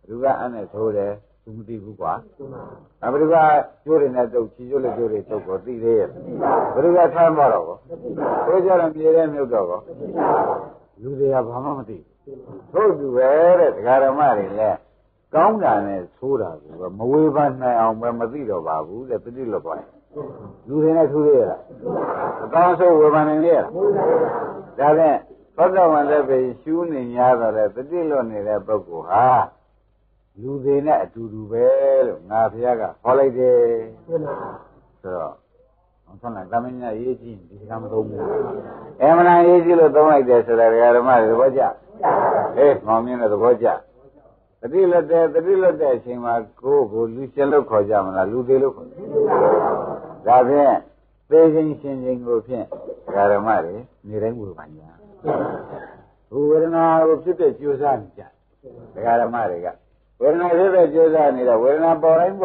လူကအန်းနဲ့သိုးတယ်သူမသိဘူးကွာဘယ်သူကကျိုးတွေနဲ့တုတ်ချီကျိုးလက်ကျိုးတွေတုတ်ကိုသိသေးရဲ့ဘယ်သူကထမ်းသွားတော့ကောဘယ်ကြတော့မြေထဲမြုပ်တော့ကောလူတွေကဘာမှမသိဘူးထို့သူပဲတဲ့ဒကာဓမ္မတွေလည်း ကောင်းတာနဲ့ဆိုးတာကိုမဝေဖန်နိုင်အောင်ပဲမသိတော့ပါဘူးတဲ့တတိလွတ်သွားတယ်လူတွေနဲ့ထူးသေးရလားအကောင်းဆုံးဝေဖန်နိုင်ရလားဒါဖြင့်သောတာပန်လည်းပဲရှူးနေ냐တော့လေတတိလွတ်နေတဲ့ပုဂ္ဂိုလ်ဟာလူတွေနဲ့အတူတူပဲလို့ငါဘုရားကဟောလိုက်တယ်ဆိုတော့ဆောင်းလာသမင်းကြီးရေးကြည့်ဒီကမသုံးဘူးအမှန်တန်ရေးကြည့်လို့သုံးလိုက်တယ်ဆိုတာဓမ္မတွေသဘောကျမောင်မြင့်တဲ့သဘောကျတတိလွတ်တဲ့အချိန်မှာကိုယ်လူရှင်လို့ခေါ်ကြမလားလူသေးလို့ခေါ်ဒါဖြင့်သေခြင်းရှင်ခြင်းကိုဖြင့်ဓမ္မတွေနေတိုင်းဝေဖန်ကြဝေဒနာကိုဖြစ်တဲ့ကြိုးစားနေကြဓမ္မတွေကဝေဒနာဖြစ်တဲ့ကြိုးစားနေတာဝေဒနာပေါ်တိုင်း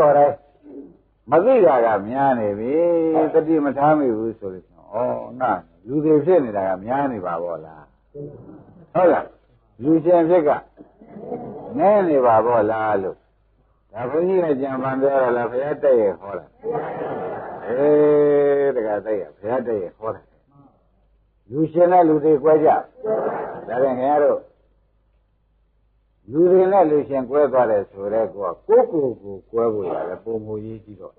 မသိတာကများနေပြီတတိမထားမိဘူးဆိုလို့ငါလူတွေဖြစ်နေတာကများနေပါဘောလားဟုတ်လားလူရှင်ဖြစ်ကနည်းနေပါဘောလားလို့ဒါဘုန်းကြီးကကြံပန်ပြောရလားဘုရားတက်ရဲ့ဟောတာတကယ်တက်ရဲ့ဘုရားတက်ရဲ့ဟောတာလူရှင်နဲ့လူတွေ꿰ကြဒါပြန်ခင်ဗျားတို့လူတွေနဲ့လူရှင်꿰သွားတယ်ဆိုတော့ကိုယ်ကို꿰ဖို့ရတယ်ပုံမူရေးကြည့်တော့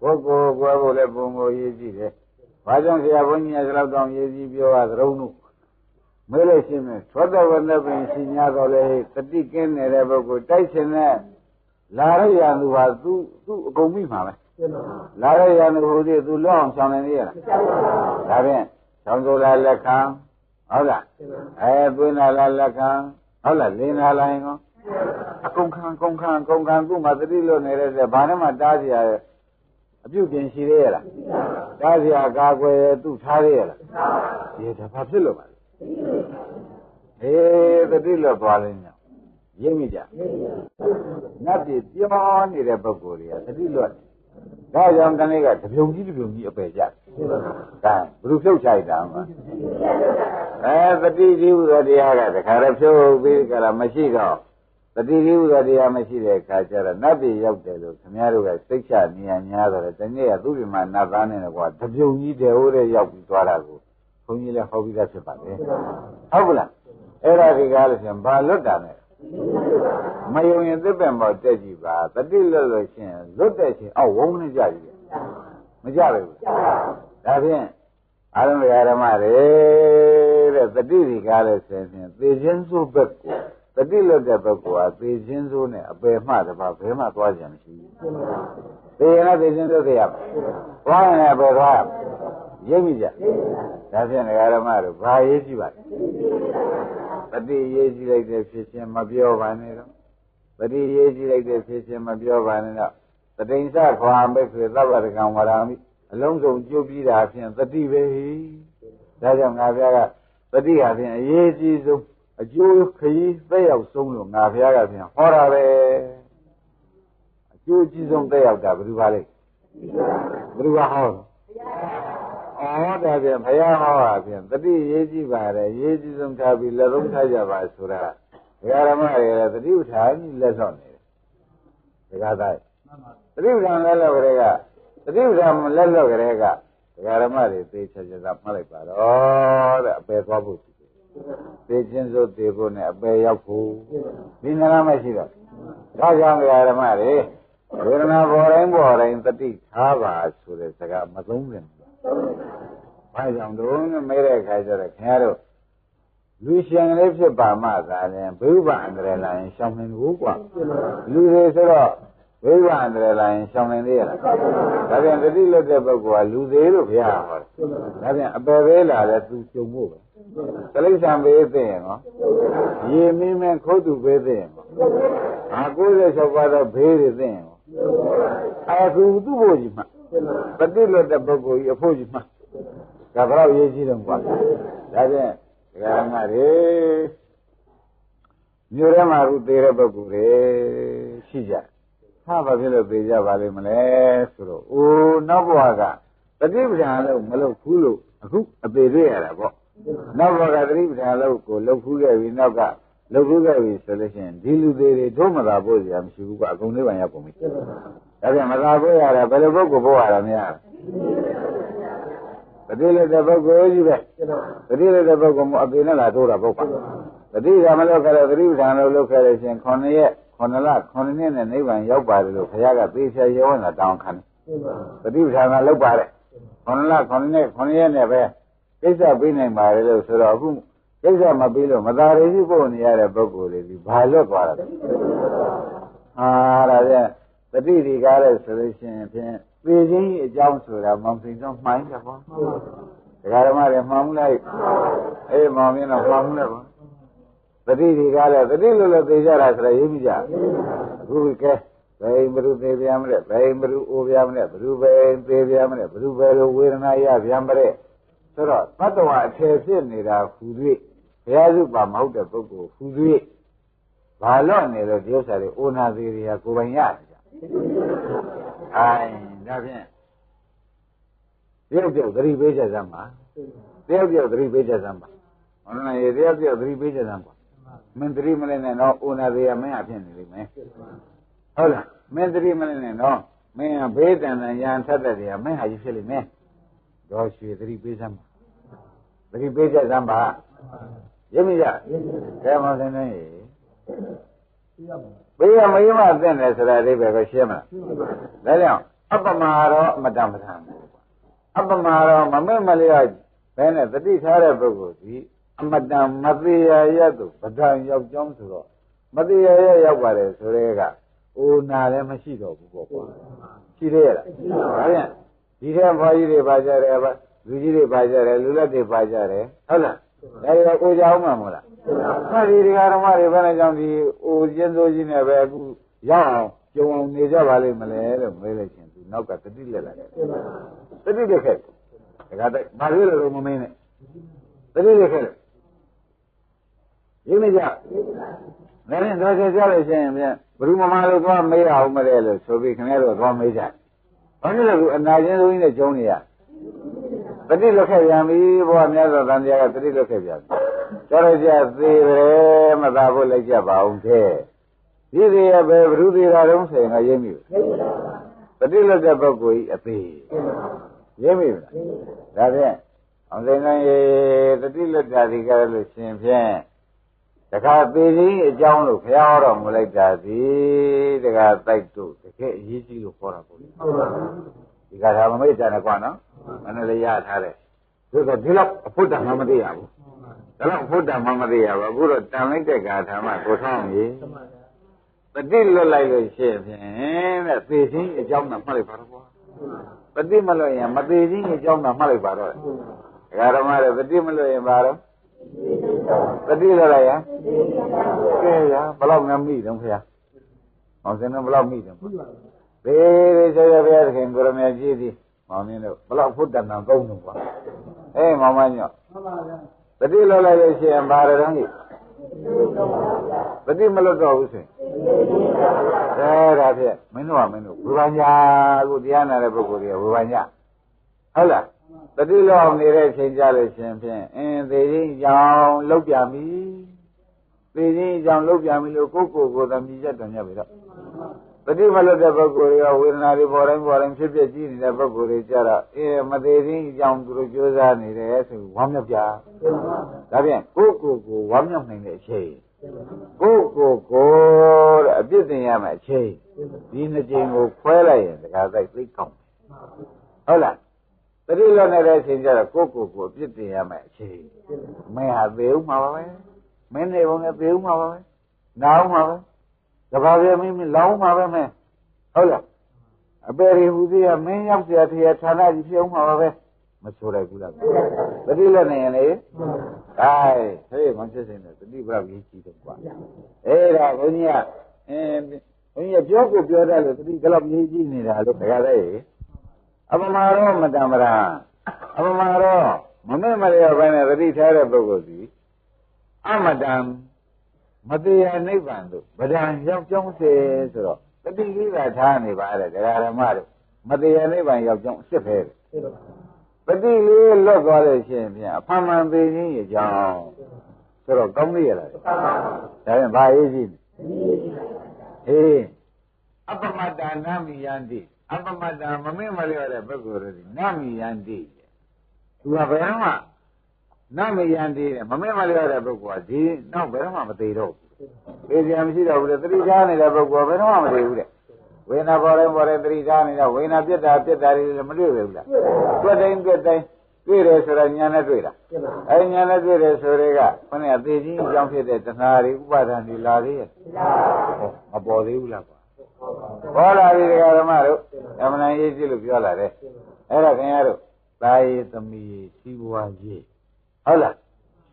ကိုယ်ကို꿰ဖို့လည်းပုံမူရေးကြည့်တယ်ဘာကြောင့်ဆရာဘုန်းကြီးကလောက်တောင်ရေးကြည့်ပြောရသရုံးတို့မေးလို့ရှိရင်သောတဝနပင်ရှင်냐တော့လေတတိကင်းနေတဲ့ပုဂ္ဂိုလ်တိုက်ရှင်နဲ့လာရရသူဟာသူအကုန်မိမှာပဲလာရရသူဟိုဒီသူလွတ်အောင်ဆောင်နေရလားဒါဖြင့်ဆောင်းစိုးလာလက်ခံဟုတ်လားသွင်းလာလက်ခံဟုတ်လားလင်းလာလိုက်ကောအကုန်ခံသူ့မှာတတိလွတ်နေတဲ့ဘာနဲ့မှတားเสียအပြုတ်ပြင်ရှိသေးရလားတားเสียကာကွယ်သူ့ထားသေးရလားဒီဒါဘာဖြစ်လို့ပါတတိလွတ်သွားလိမ့်မယ်ရင်းမိကြနတ်ပြည်ပြောနေတဲ့ပုဂ္ဂိုလ်တွေကတတိလွတ်ဒါကြောင့်တနေ့ကတပြုံကြီးအပယ်ကြဒါဘုရုဖြုတ်ချလိုက်တာမှာတတိကြီးဟူသောတရားကတခါတော့ဖြုတ်ပြီးကြတာမရှိတော့တတိကြီးဟူသောတရားမရှိတဲ့အခါကျတော့နတ်ပြည်ရောက်တယ်လို့ခင်ဗျားတို့ကစိတ်ချနေရ냐တော့တနေ့ကသူ့ပြမနတ်သားနဲ့ကွာတပြုံကြီးတဲဟိုးတဲ့ရောက်ပြီးသွားတာကိုဘုန်းကြီးလည်းဟောပြီးသားဖြစ်ပါလေဟုတ်ကလားအဲ့ဒါဒီကားလို့ဆိုရင်ဘာလွတ်တာလဲမယုံရင်သစ်ပင်ပေါ်တက်ကြည့်ပါတတိလွတ်လို့ရှိရင်လွတ်တဲ့ချင်းအောက်ဝုန်းနဲ့ကြကြည့်မကြဘူးဒါဖြင့်အာရုံဓမ္မတွေတဲ့တတိဒီကားလို့ဆိုရင်သေခြင်းစိုးဘက်ကိုတတိလွတ်တဲ့ဘက်ကိုသေခြင်းစိုးနဲ့အပယ်မှတပါဘယ်မှသွားကြမရှိဘူးသေရင်လည်းသေခြင်းစိုးခဲ့ရမယ်သွားရင်လည်းအပယ်သွားရရိပ်မိကြဒါဖြင့်ဓမ္မတို့ဘာရေးကြည့်ပါတတိရေးကြည့်လိုက်တဲ့ဖြစ်ချင်းမပြောပါနဲ့တော့တတိရေးကြည့်လိုက်တဲ့ဖြစ်ချင်းမပြောပါနဲ့တော့တတိဉ္စခွာမိတ်ဆွေသဗ္ဗတကံဝရမိအလုံးစုံကျုပ်ပြီးတာဖြင့်တတိပဲဒါကြောင့်ငါဘုရားကတတိဟာဖြင့်အရေးကြီးဆုံးအကျိုးခရီးသက်ရောက်ဆုံးလို့ငါဘုရားကဖြင့်ဟောတာပဲအကျိုးကြီးဆုံးသက်ရောက်တာဘယ်သူပါလဲဘယ်သူကဟောဒါဖြင့်ဘုရားဟောတာဖြင့်တတိရေးကြည့်ပါတယ်ရေးကြည့်ဆုံးထားပြီးလက်သုံးထားကြပါဆိုတာဓမ္မတွေလည်းတတိဥထာကြီးလက်ဆောင်နေတယ်ဒါကသားတတိဥထာလက်လောက်ကလေးကတတိဥထာလက်လောက်ကလေးကဓမ္မတွေသိချာချာမှတ်လိုက်ပါတော့တဲ့အပယ်သွားဖို့သိချင်းစိုးသိဖို့နဲ့အပယ်ရောက်ဖို့ဒီနာမရှိတော့ဒါကြောင့်ဓမ္မတွေဝေဒနာပေါ်တိုင်းတတိထားပါဆိုတဲ့စကားမသုံးဘူးဘာကြောင့်တို့မဲတဲ့ခါကျတော့ခင်ဗျားတို့လူရှင်ကလေးဖြစ်ပါမှသာရင်ဘိဗ္ဗအန္တရာယ်လာရင်ရှောင်နေဘူးကွာလူတွေဆိုတော့ဘိဗ္ဗအန္တရာယ်လာရင်ရှောင်နေသေးရလားဒါပြန်တတိလွတ်တဲ့ပုဂ္ဂိုလ်ကလူသေးလို့ဘုရားဟောတယ်ဒါပြန်အပယ်သေးလာတဲ့သူကြုံဖို့ပဲတိရစ္ဆာန်ပေးသိရင်နော်ရေမင်းမဲ့ခုတ်သူပေးသိရင်96ပါးသောဘေးတွေသိရင်အခုသူ့ဖို့ကြီးမှတတိလွတ်တဲ့ပုဂ္ဂိုလ်ကြီးအဖို့ကြီးမှဒါဘယ်တော့ရေးကြည့်တော့ကွာဒါဖြင့်ဓမ္မတွေမြို့ထဲမှာအခုသေးတဲ့ပုဂ္ဂိုလ်တွေရှိကြဟာဘာဖြစ်လို့သေးကြပါလိမ့်မလဲဆိုတော့အိုးနောက်ဘဝကတတိပဌာန်လို့မလုပ်ဘူးလို့အခုအသေးတွေ့ရတာပေါ့နောက်ဘဝကတတိပဌာန်လို့ကိုလုပ်ဖူးခဲ့ပြီနောက်ကလုပ်ဖူးခဲ့ပြီဆိုလို့ရှိရင်ဒီလူသေးတွေတို့မသာပို့ရမရှိဘူးကအကုန်လေးပန်ရောက်ကုန်ပြီဒါပြန်မသာပို့ရတာဘယ်လိုပုဂ္ဂိုလ်ပို့ရတာမရဘူးတတိလည်းတဲ့ပုဂ္ဂိုလ်ကြီးပဲတတိလည်းတဲ့ပုဂ္ဂိုလ်မအပေနဲ့လာထိုးတာပုဂ္ဂိုလ်တတိကမလုပ်ခဲ့တော့တတိပဌာန်လို့လုပ်ခဲ့လို့ရှိရင်9ရက် 9 လ 9 နှစ်နဲ့နိဗ္ဗာန်ရောက်ပါတယ်လို့ဘုရားကသေချာရောတာတောင်းခံတယ်ပฏิပဒါကလောက်ပါတယ်9 လ 9 နှစ် 9 ရက်နဲ့ပဲကိစ္စပြီးနိုင်ပါတယ်လို့ဆိုတော့အခုကိစ္စမပြီးလို့မသာရရှိဖို့နေရတဲ့ပုဂ္ဂိုလ်တွေဒီဘာလွတ်သွားတာဒါပြန်ပฏิဒီကားလဲဆိုလို့ရှိရင်ဖြင့်သေခြင်းအကြောင်းဆိုတာမောင်စိန်တော့မှိုင်းတယ်ပေါ့ဒကာဓမ္မတွေမှောင်လိုက်အေးမောင်မြင်တော့မှောင်လိုက်ပေါ့ပฏิဒီကားလဲပฏิလို့လည်းသေကြတာဆိုတော့ရေးမိကြအခုကဲဘယ်ဘုရုသေးပြန်မလဲဘယ်ဘုရုအိုပြန်မလဲဘုရုပဲသေးပြန်မလဲဘုရုပဲလိုဝေဒနာရပြန်မလဲဆိုတော့တတ္တဝအထည်ဖြစ်နေတာဟူ၍ဘုရားစုပါမဟုတ်တဲ့ပုဂ္ဂိုလ်ဟူ၍ဘာလို့နေလို့ဒီဥစ္စာတွေအိုနာသေးတွေကကိုယ်ပိုင်ရတယ်ကြအိုင်ဒါဖြင့်တယောက်တယောက်သတိပေးချက်စမ်းပါတယောက်တယောက်သတိပေးချက်စမ်းပါဟုတ်လားရေတယောက်တယောက်သတိပေးချက်စမ်းပါမင်းသတိမလဲနဲ့တော့အိုနာသေးကမင်းအဖြစ်နေလိမ့်မယ်ဟုတ်လားမင်းသတိမလဲနဲ့တော့မင်းဘေးတန်တန်ရန်ထက်တဲ့တွေကမင်းဟာကြီးဖြစ်လိမ့်မယ်တော့ရွှေသတိပေးစမ်းပါသတိပေးချက်စမ်းပါရမိကြကဲမောင်စင်းနေပေးရမရမသိတယ်ဆိုတာအိဗယ်ပဲရှင်းမလားဒါကြောင့်အပ္ပမရောအမတ္တမထံအပ္ပမရောမမဲ့မလျော့ဘဲနဲ့တတိထားတဲ့ပုဂ္ဂိုလ်ဒီအမတ္တမသေးရရသို့ပဒံရောက်ကြောင်းဆိုတော့မသေးရရရောက်ပါတယ်ဆိုရဲကအိုနာလည်းမရှိတော့ဘူးပေါ့ကွာရှိသေးရလားဒါပြန်ဒီထဲဘွားကြီးတွေပါကြတယ်ဗျလူကြီးတွေပါကြတယ်လူလက်တွေပါကြတယ်ဟုတ်လားဒါတွေကကိုကြအောင်မှာမဟုတ်လားအဲဒီဓမ္မတွေဘယ်နဲ့ကြောင့်ဒီအိုကျင်းစိုးကြီးနဲ့ပဲအခုရောက်အောင်ကြုံအောင်နေကြပါလိမ့်မလဲလို့မေးလိုက်ချင်းသူနောက်ကတတိလက်လာတယ်တတိလက်ခဲ့ဒါကဘာလို့လဲလို့မမင်းနဲ့တတိလက်ခဲ့ရင်းမကြဒါနဲ့တော့ကြလို့ရှိရင်ပြန်ဘုရုမမလို့သွားမေးအောင်မလဲလို့ဆိုပြီးခင်ဗျားတို့သွားမေးကြဘာလို့လဲအနာကျင်းစိုးကြီးနဲ့ကျုံနေရတတိလွတ်ခဲ့ပြန်ပြီဘုရားမြတ်စွာဘုရားကတတိလွတ်ခဲ့ပြန်ပြီကျော်ရကြသေးတယ်မသာဖို့လိုက်ကြပါအောင်တဲ့ဒီသေးရပဲဘုရုသေးတာတုံးဆိုရင်ငါရိပ်မိဘူးတတိလွတ်တဲ့ပုဂ္ဂိုလ်ကြီးအသေးရိပ်မိဘူးလားဒါဖြင့်အောင်သိနေတတိလွတ်တာဒီကြလို့ရှင်ဖြင့်တခါသေးခြင်းအကြောင်းလို့ဘုရားဟောတော်မူလိုက်တာဒီတခါတိုက်တို့တကယ်အရေးကြီးလို့ခေါ်တာပေါ့ဒီကထာမမိတ်တယ်ကွာနော်မနလည်းရထားတယ်ဒီလောက်အဖို့တံမသိရဘူးဒါတော့အဖို့တံမသိရဘူးအခုတော့တန်လိုက်တဲ့ကာထာမှကိုထောင်းကြီးပฏิလွတ်လိုက်လို့ရှိရင်ဖြင့်တဲ့သေခြင်းအကြောင်းနဲ့မှတ်လိုက်ပါတော့ကွာပฏิမလွတ်ရင်မသေခြင်းအကြောင်းနဲ့မှတ်လိုက်ပါတော့ဒကာဓမ္မတွေပฏิမလွတ်ရင်ပါတော့ပฏิလွတ်လိုက်ရင်ကဲရဘလောက်များမိတုံးခင်ဗျာမောင်စင်တို့ဘလောက်မိတုံးဘေးဘေးဆိုရဘုရားသခင်ကိုရမေကြီးသည်မောင်မင်းတို့ဘလောက်ဖို့တန်တန်သုံးတုံးကွာအေးမောင်မညော့မှန်ပါဗျာပฏิလွတ်လိုက်လို့ရှိရင်ဘာရတုံးကြီးပฏิမလွတ်တော့ဘူးဆိုရင်ဒါဖြင့်မင်းတို့ကမင်းတို့ဝေဘာညာကိုတရားနာတဲ့ပုဂ္ဂိုလ်တွေကဝေဘာညာဟုတ်လားပฏิလွတ်အောင်နေတဲ့အချိန်ကြလို့ရှိရင်ဖြင့်သေခြင်းကြောင့်လောက်ပြပြီသေခြင်းကြောင့်လောက်ပြပြီလို့ကိုယ်သမီးချက်တော်ညပြီတော့ပฏิမလွတ်တဲ့ပုဂ္ဂိုလ်တွေကဝေဒနာတွေပေါ်တိုင်းဖြစ်ဖြစ်ကြည့်နေတဲ့ပုဂ္ဂိုလ်တွေကြတော့မသေးခြင်းကြောင့်သူတို့ကြိုးစားနေတယ်ဆိုဝမ်းမြောက်ကြဒါဖြင့်ကိုယ်ဝမ်းမြောက်နိုင်တဲ့အချိန်ကိုယ်တဲ့အပြစ်တင်ရမယ့်အချိန်ဒီနှစ်ချိန်ကိုခွဲလိုက်ရင်တခါတိုက်သိကောင်းဟုတ်လားပฏิလွတ်နေတဲ့အချိန်ကျတော့ကိုယ်အပြစ်တင်ရမယ့်အချိန်မင်းဟာသေဥမှာပါပဲမင်းနေပုံနဲ့သေဥမှာပါပဲနာဥမှာပဲတဘာပြမင်းလောင်းမှာပဲမင်းဟုတ်လားအပေရီဟူသေးကမင်းရောက်เสียထေဌာနကြီးပြုံးမှာပါပဲမဆိုလိုက်ဘူးလားပฏิလွတ်နေရင်လေဒါဟေးမဖြစ်စင်တယ်တတိပရကြီးကြည့်တော့ကွာအဲ့ဒါဘုန်းကြီးကဘုန်းကြီးပြောတတ်လို့တတိကလောက်ကြီးကြည့်နေတာလို့တခါတည်းအပမရောမတံမရာအပမရောမမဲ့မလျော်ဘဲနဲ့တတိထားတဲ့ပုဂ္ဂိုလ်စီအမတံမတရားနိဗ္ဗာန်တို့ဗဒံရောက်ကြောင်းစေဆိုတော့တတိကြီးကထားနေပါတဲ့ဒကာဓမ္မတို့မတရားနိဗ္ဗာန်ရောက်ကြောင်းအစ်စ်ပဲပฏิလေးလွတ်သွားလို့ရှိရင်ဖြင့်အဖန်မှန်သေးခြင်းရဲ့ကြောင်းဆိုတော့ကောင်းသေးရလားဒါပြန်ဘာရေးကြည့်ဟေးအပမတ္တနာမိယန္တိအပမတ္တမမေ့မလျော့တဲ့ပုဂ္ဂိုလ်တွေနမိယန္တိသူကဘယ်မှ နောက်မယံသေးတယ်မမဲမလျော့တဲ့ပုဂ္ဂိုလ်ကဒီနောက်ဘယ်တော့မှမသေးတော့ဘူးသေကြမရှိတော့ဘူးလေသတိထားနေတဲ့ပုဂ္ဂိုလ်ကဘယ်တော့မှမသေးဘူးတဲ့ဝေဒနာပေါ်တိုင်းသတိထားနေတာဝေဒနာပြက်တာတွေလည်းမတွေ့ဘူးလားတွေ့တိုင်းတွေ့တယ်ဆိုတော့ညာနဲ့တွေ့တာအဲညာနဲ့တွေ့တယ်ဆိုတွေကခொနဲ့သေခြင်းအကြောင်းဖြစ်တဲ့တဏှာတွေဥပါဒဏ်တွေလာသေးရဲ့မပေါ်သေးဘူးလားကွာပေါ်လာပြီဓမ္မတို့အမှန်ရေးကြည့်လို့ပြောလာတယ်အဲ့ဒါခင်ဗျားတို့သာယေသမီးစီးပွားရေးဟုတ်လား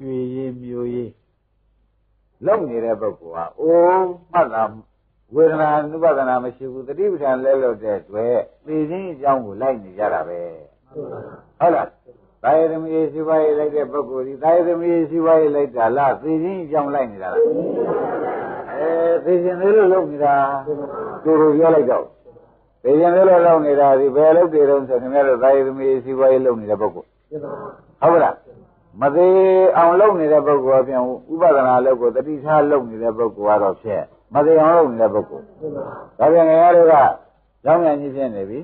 ရွှေရေးမျိုးရေးလုံနေတဲ့ပုဂ္ဂိုလ်ဟာအိုးမှတ်တာဝေဒနာနုပဒနာမရှိဘူးတတိပဋ္ဌာန်လဲလို့တဲ့တွေ့သိခြင်းအကြောင်းကိုလိုက်နေကြတာပဲဟုတ်လားသာယေသမီးစီးပွားရေးလိုက်တဲ့ပုဂ္ဂိုလ်ဒီသာယေသမီးစီးပွားရေးလိုက်တာလားသိခြင်းအကြောင်းလိုက်နေတာလားသိခြင်းသေးလို့လုံနေတာသူတို့ပြောလိုက်တော့သိခြင်းသေးလို့လုံနေတာဒီဘယ်လုပ်တယ်တော့ဆိုခင်ဗျားတို့သာယေသမီးစီးပွားရေးလုံနေတဲ့ပုဂ္ဂိုလ်ဟုတ်လားမသေးအောင်လုပ်နေတဲ့ပုဂ္ဂိုလ်အပြင်ဥပဒနာလုပ်ကိုတတိထားလုပ်နေတဲ့ပုဂ္ဂိုလ်ကတော့ဖြစ်မသေးအောင်လုပ်နေတဲ့ပုဂ္ဂိုလ်ဒါပြန်ငယ်ရတို့ကကြောင်းမြန်ကြီးဖြစ်နေပြီ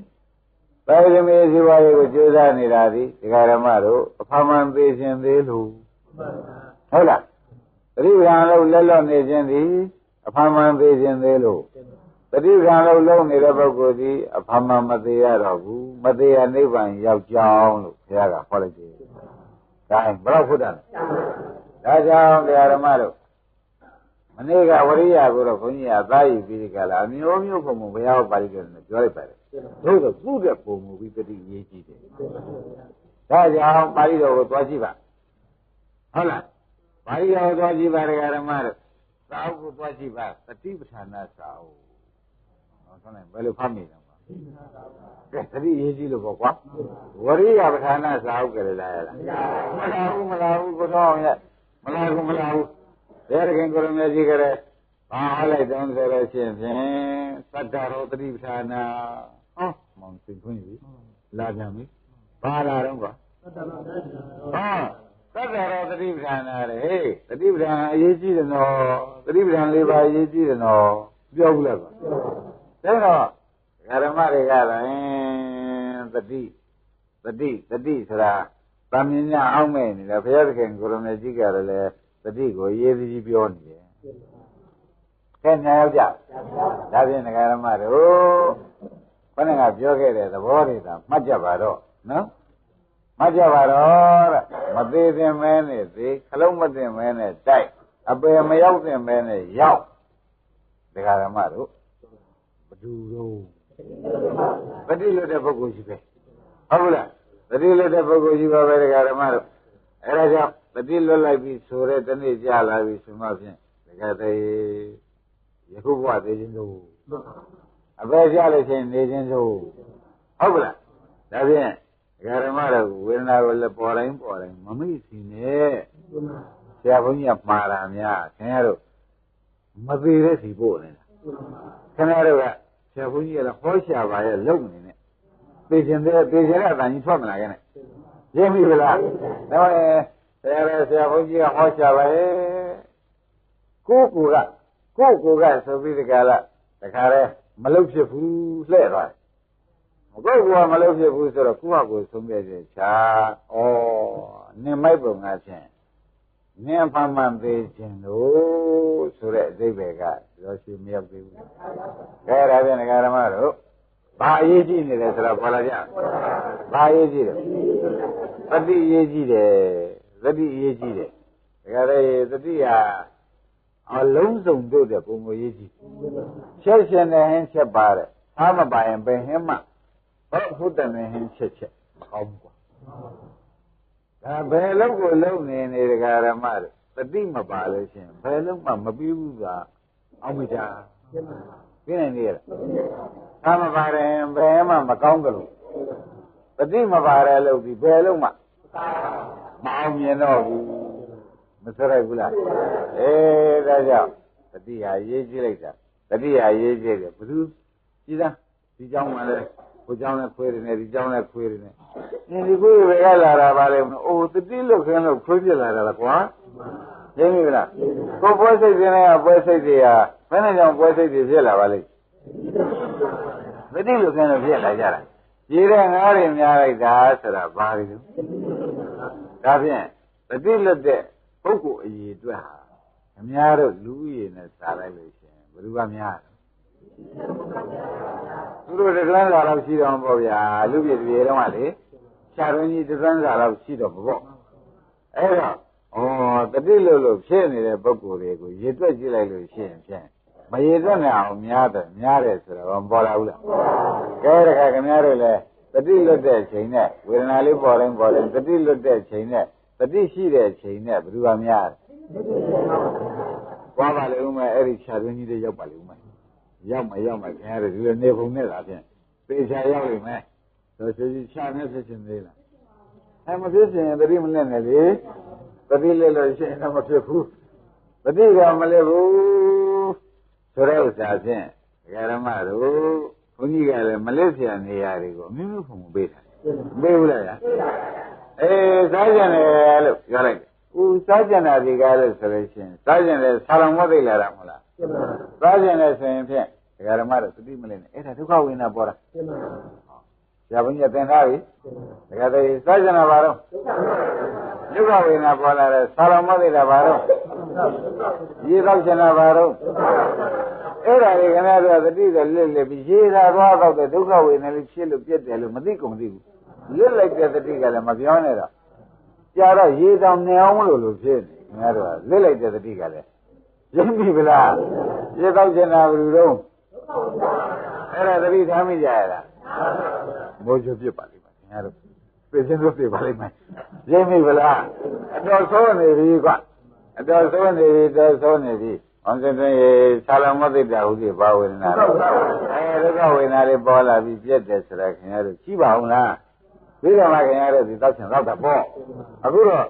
သာယသမီးစီဝါရေးကိုကြိုးစားနေတာဒီဒကာရမတို့အဖမှန်သေးခြင်းသေးလို့ဟုတ်လားတတိပ္ပံလို့လက်လွတ်နေခြင်းဒီအဖမှန်သေးခြင်းသေးလို့တတိပ္ပံလို့လုံးနေတဲ့ပုဂ္ဂိုလ်ဒီအဖမှန်မသေးရတော့ဘူးမသေးရနိဗ္ဗာန်ရောက်ကြောင်းလို့ဘုရားကဟောလိုက်တယ်ဒါဘယ်တော့ဖွတ်တယ်ဒါကြောင့်တရားဓမ္မတို့မနေ့ကဝရိယကိုတော့ဘုန်းကြီးကသာယီပြီးဒီကလာအမျိုးမျိုးပုံဘုရားပါဠိတော်နဲ့ပြောလိုက်ပါတယ်တို့တော့သူ့တဲ့ပုံမူပြီးတတိရေးကြည့်တယ်ဒါကြောင့်ပါဠိတော်ကိုသွားကြည့်ပါဟုတ်လားပါဠိတော်ကိုသွားကြည့်ပါတရားဓမ္မတို့သာဝကိုသွားကြည့်ပါတတိပဋ္ဌာနာသာဝဟောဆုံးလိုက်ဘယ်လိုဖတ်မိလဲကဲသတိရေးကြည့်လို့ပေါ့ကွာဝရိယပဋ္ဌာနာသာဟုတ်ကြလေလားမလားဘူးကိုတော့ရဲ့မလားဘူးဒေရခင်ကိုရမေကြီးကလေးဘာအားလိုက်တုံးဆိုလို့ရှိရင်ဖြင့်သတ္တရောသတိပဋ္ဌာနာဟောမောင်သိခွင့်ပြီလာပြန်ပြီဘာလာတော့ကွာသတ္တရောသတိပဋ္ဌာနာလေဟေးသတိပဋ္ဌာနာအရေးကြီးတယ်နော်သတိပဋ္ဌာန်၄ပါးအရေးကြီးတယ်နော်ပြောဘူးလားကွာဒါတော့ဓမ္မတွေကလည်းတတိဆိုတာတမင်းများအောက်မဲ့နေတယ်ဘုရားသခင်ကိုရမေကြီးကလည်းတတိကိုရေးပြီးပြောနေတယ်။ခဲညာရောက်ကြ။ဒါဖြင့်ဓမ္မတို့ခொနကပြောခဲ့တဲ့သဘောတွေသာမှတ်ကြပါတော့နော်။မှတ်ကြပါတော့တဲ့မသေးသင်မဲနဲ့သေးခလုံးမသင်မဲနဲ့တိုက်အပယ်မရောက်သင်မဲနဲ့ရောက်ဓမ္မတို့ဘဒူတော့တတိလွတ်တဲ့ပုဂ္ဂိုလ်ရှိပဲဟုတ်လားတတိလွတ်တဲ့ပုဂ္ဂိုလ်ရှိပါပဲဓမ္မတို့အဲဒါကြောင့်တတိလွတ်လိုက်ပြီဆိုတဲ့တနေ့ကြာလာပြီဆိုမှဖြင့်တကယ်တည်းယခုဘဝသိခြင်းတို့အပေကြလို့ရှိရင်နေခြင်းတို့ဟုတ်ကလားဒါဖြင့်ဓမ္မတို့ဝေဒနာကိုလည်းပေါ်တိုင်းမမိစီနဲ့ဆရာဘုန်းကြီးကမှားတာများခင်ဗျားတို့မသေးတဲ့စီပို့နေတာခင်ဗျားတို့ကဆရာဘုန်းကြီးကလည်းဟောရှာပါရဲ့လုံနေနဲ့သိခြင်းတဲ့အတန်ကြီးထွက်မလာခဲ့နဲ့ရင်းပြီလားဒါနဲ့ဆရာဘုန်းကြီးကဟောရှာပါရဲ့ကိုကိုကဆိုပြီးဒီကလာတခါတည်းမလုတ်ဖြစ်ဘူးလှဲ့သွားတယ်ကိုကမလုတ်ဖြစ်ဘူးဆိုတော့ကိုယ့်ဟာကိုယ်ဆုံးဖြတ်ချက်ချာနင်မိုက်ပုံကဖြင့်နင်ဖမ်းမှန်သေးခြင်းလို့ဆိုတဲ့အဓိပ္ပာယ်ကရောရှိမရောက်သေးဘူး။ဒါဖြင့်ဓမ္မတို့ဘာအရေးကြီးနေလဲဆိုတော့ပေါ်လာကြ။ဘာအရေးကြီးတယ်။သတိအရေးကြီးတယ်။သတိအရေးကြီးတယ်။ဒါကြတဲ့သတိဟာအလုံးစုံတို့တဲ့ပုံကိုရေးကြည့်။ချက်ရှင်တဲ့ဟင်းချက်ပါတယ်။အားမပါရင်ဘယ်ဟင်းမှဘာဟုတ်တယ်ဟင်းချက်မကောင်းဘူးကွာ။ဒါဘယ်လောက်ကိုလုံနေဒကာရမတို့တတိမပါလို့ရှင်ဘယ်လုံးမှမပြီးဘူးကအောက်မိတာပြင်းနေရလားသာမပါရင်ဘယ်မှမကောင်းကြလို့တတိမပါတဲ့လို့ဒီဘယ်လုံးမှမအောင်မြင်တော့ဘူးမစရိုက်ဘူးလားဒါကြောင့်တတိဟာရေးကြည့်လိုက်တာတတိဟာရေးကြည့်တယ်ဘယ်သူကြည်သားဒီเจ้าမှလည်းကိုเจ้าနဲ့ခွေးတယ်နဲ့ဒီเจ้าနဲ့ခွေးတယ်နဲ့ဒီခွေးတွေကလာတာပါလေအိုးတတိလို့ခင်းလို့ခွေးပြလာတာလားကွာရင်းပြီလားကိုပွဲစိတ်တွေကပွဲစိတ်တွေကဘယ်နဲ့ကြောင့်ပွဲစိတ်တွေဖြစ်လာပါလိမ့်တတိလို့ခင်းလို့ဖြစ်လာကြတာရေတဲ့ငါးတွေများလိုက်တာဆိုတာဘာလို့ဒါဖြင့် တတိလွတ်တဲ့ပုဂ္ဂိုလ်အရေးအတွက်ဟာအများတို့လူရည်နဲ့စားလိုက်လို့ရှင်ဘယ်သူကများသူတို့တက္ကသိုလ်လောက်ရှိတော့ပေါ့ဗျာလူပြည်ပြည်တော့ကလေခြာတွင်ကြီးတက္ကသိုလ်လောက်ရှိတော့မပေါ့အဲ့တော့တတိလို့ဖြစ်နေတဲ့ပုဂ္ဂိုလ်တွေကိုရေတွက်ကြည့်လိုက်လို့ရှိရင်ဖြင့်မရေတွက်နိုင်အောင်များတယ်ဆိုတော့ပေါ်လာဘူးလားကဲတခါခင်ဗျားတို့လည်းတတိလွတ်တဲ့ချိန်နဲ့ဝေဒနာလေးပေါ်တိုင်းတတိလွတ်တဲ့ချိန်နဲ့တတိရှိတဲ့ချိန်နဲ့ဘယ်သူကများသွားပါလေဦးမယ်အဲ့ဒီခြာတွင်းကြီးတွေရောက်ပါလေဦးမယ်ရောက်မှခင်ဗျားတို့ဒီလိုနေပုံနဲ့လားဖြင့်ပေချာရောက်လိမ့်မယ်ဆိုရှင်ခြာနဲ့ဖြစ်ရှင်သေးလားမဖြစ်ရှင်တတိမနဲ့နဲ့လေတတိလက်လို့ရှိရင်တော့မဖြစ်ဘူးတတိကမလဲဘူးဆိုတဲ့ဥစ္စာဖြင့်ဒကာရမတို့ဘုန်းကြီးကလည်းမလက်ဆရာနေရာတွေကိုအမျိုးမျိုးဖုံပေးတာပေးဘူးလားဗျာစားကြတယ်လို့ပြောလိုက်တယ်စားကြတာဒီကားလို့ဆိုလို့ရှိရင်စားကြတယ်ဆာလောင်မသိလာတာမဟုတ်လားစားကြတယ်ဆိုရင်ဖြင့်ဒကာရမတို့တတိမလဲနဲ့အဲ့ဒါဒုက္ခဝိညာဉ်ပေါ်တာဆရာဘုန်းကြီးသင်ထားပြီဒကာသေးစားကြတာဘာတော့ဒုက္ခဝိညာဉ်ပေါ်လာတယ်ဆာလောင်မသိတာဘာတော့ရေတော့ကျင်တာဘာတော့အဲ့ဒါတွေခင်ဗျားတို့သတိကလစ်ပြီးရေသာသွားတော့တဲ့ဒုက္ခဝေဒနာလေးဖြစ်လို့ပြက်တယ်လို့မသိကုန်မသိဘူးလစ်လိုက်တဲ့သတိကလည်းမပြောနဲ့တော့ကြာတော့ရေတောင်နေအောင်လို့ဖြစ်နေခင်ဗျားတို့လစ်လိုက်တဲ့သတိကလည်းရင်းပြီဗလားရေတော့ကျင်တာဘယ်လိုတော့အဲ့ဒါသတိထားမိကြရလားမိုးချိုပြစ်ပါလိမ့်မယ်ခင်ဗျားတို့ပြင်းလို့ပြပါလိမ့်မယ်ရင်းပြီဗလားအတော်ဆိုးနေပြီကွအတော်ဆိုးနေပြီတော်ဆိုးနေပြီအောင်စတဲ့ဆာလမသိတာဟုတ်ပြီဘာဝေဒနာလဲဒုက္ခဝေဒနာလေးပေါ်လာပြီးပြက်တယ်ဆိုတာခင်ဗျားတို့ရှိပါအောင်လားဒီကမှခင်ဗျားတို့ဒီတောက်ချင်တော့တာပေါ့အခုတော့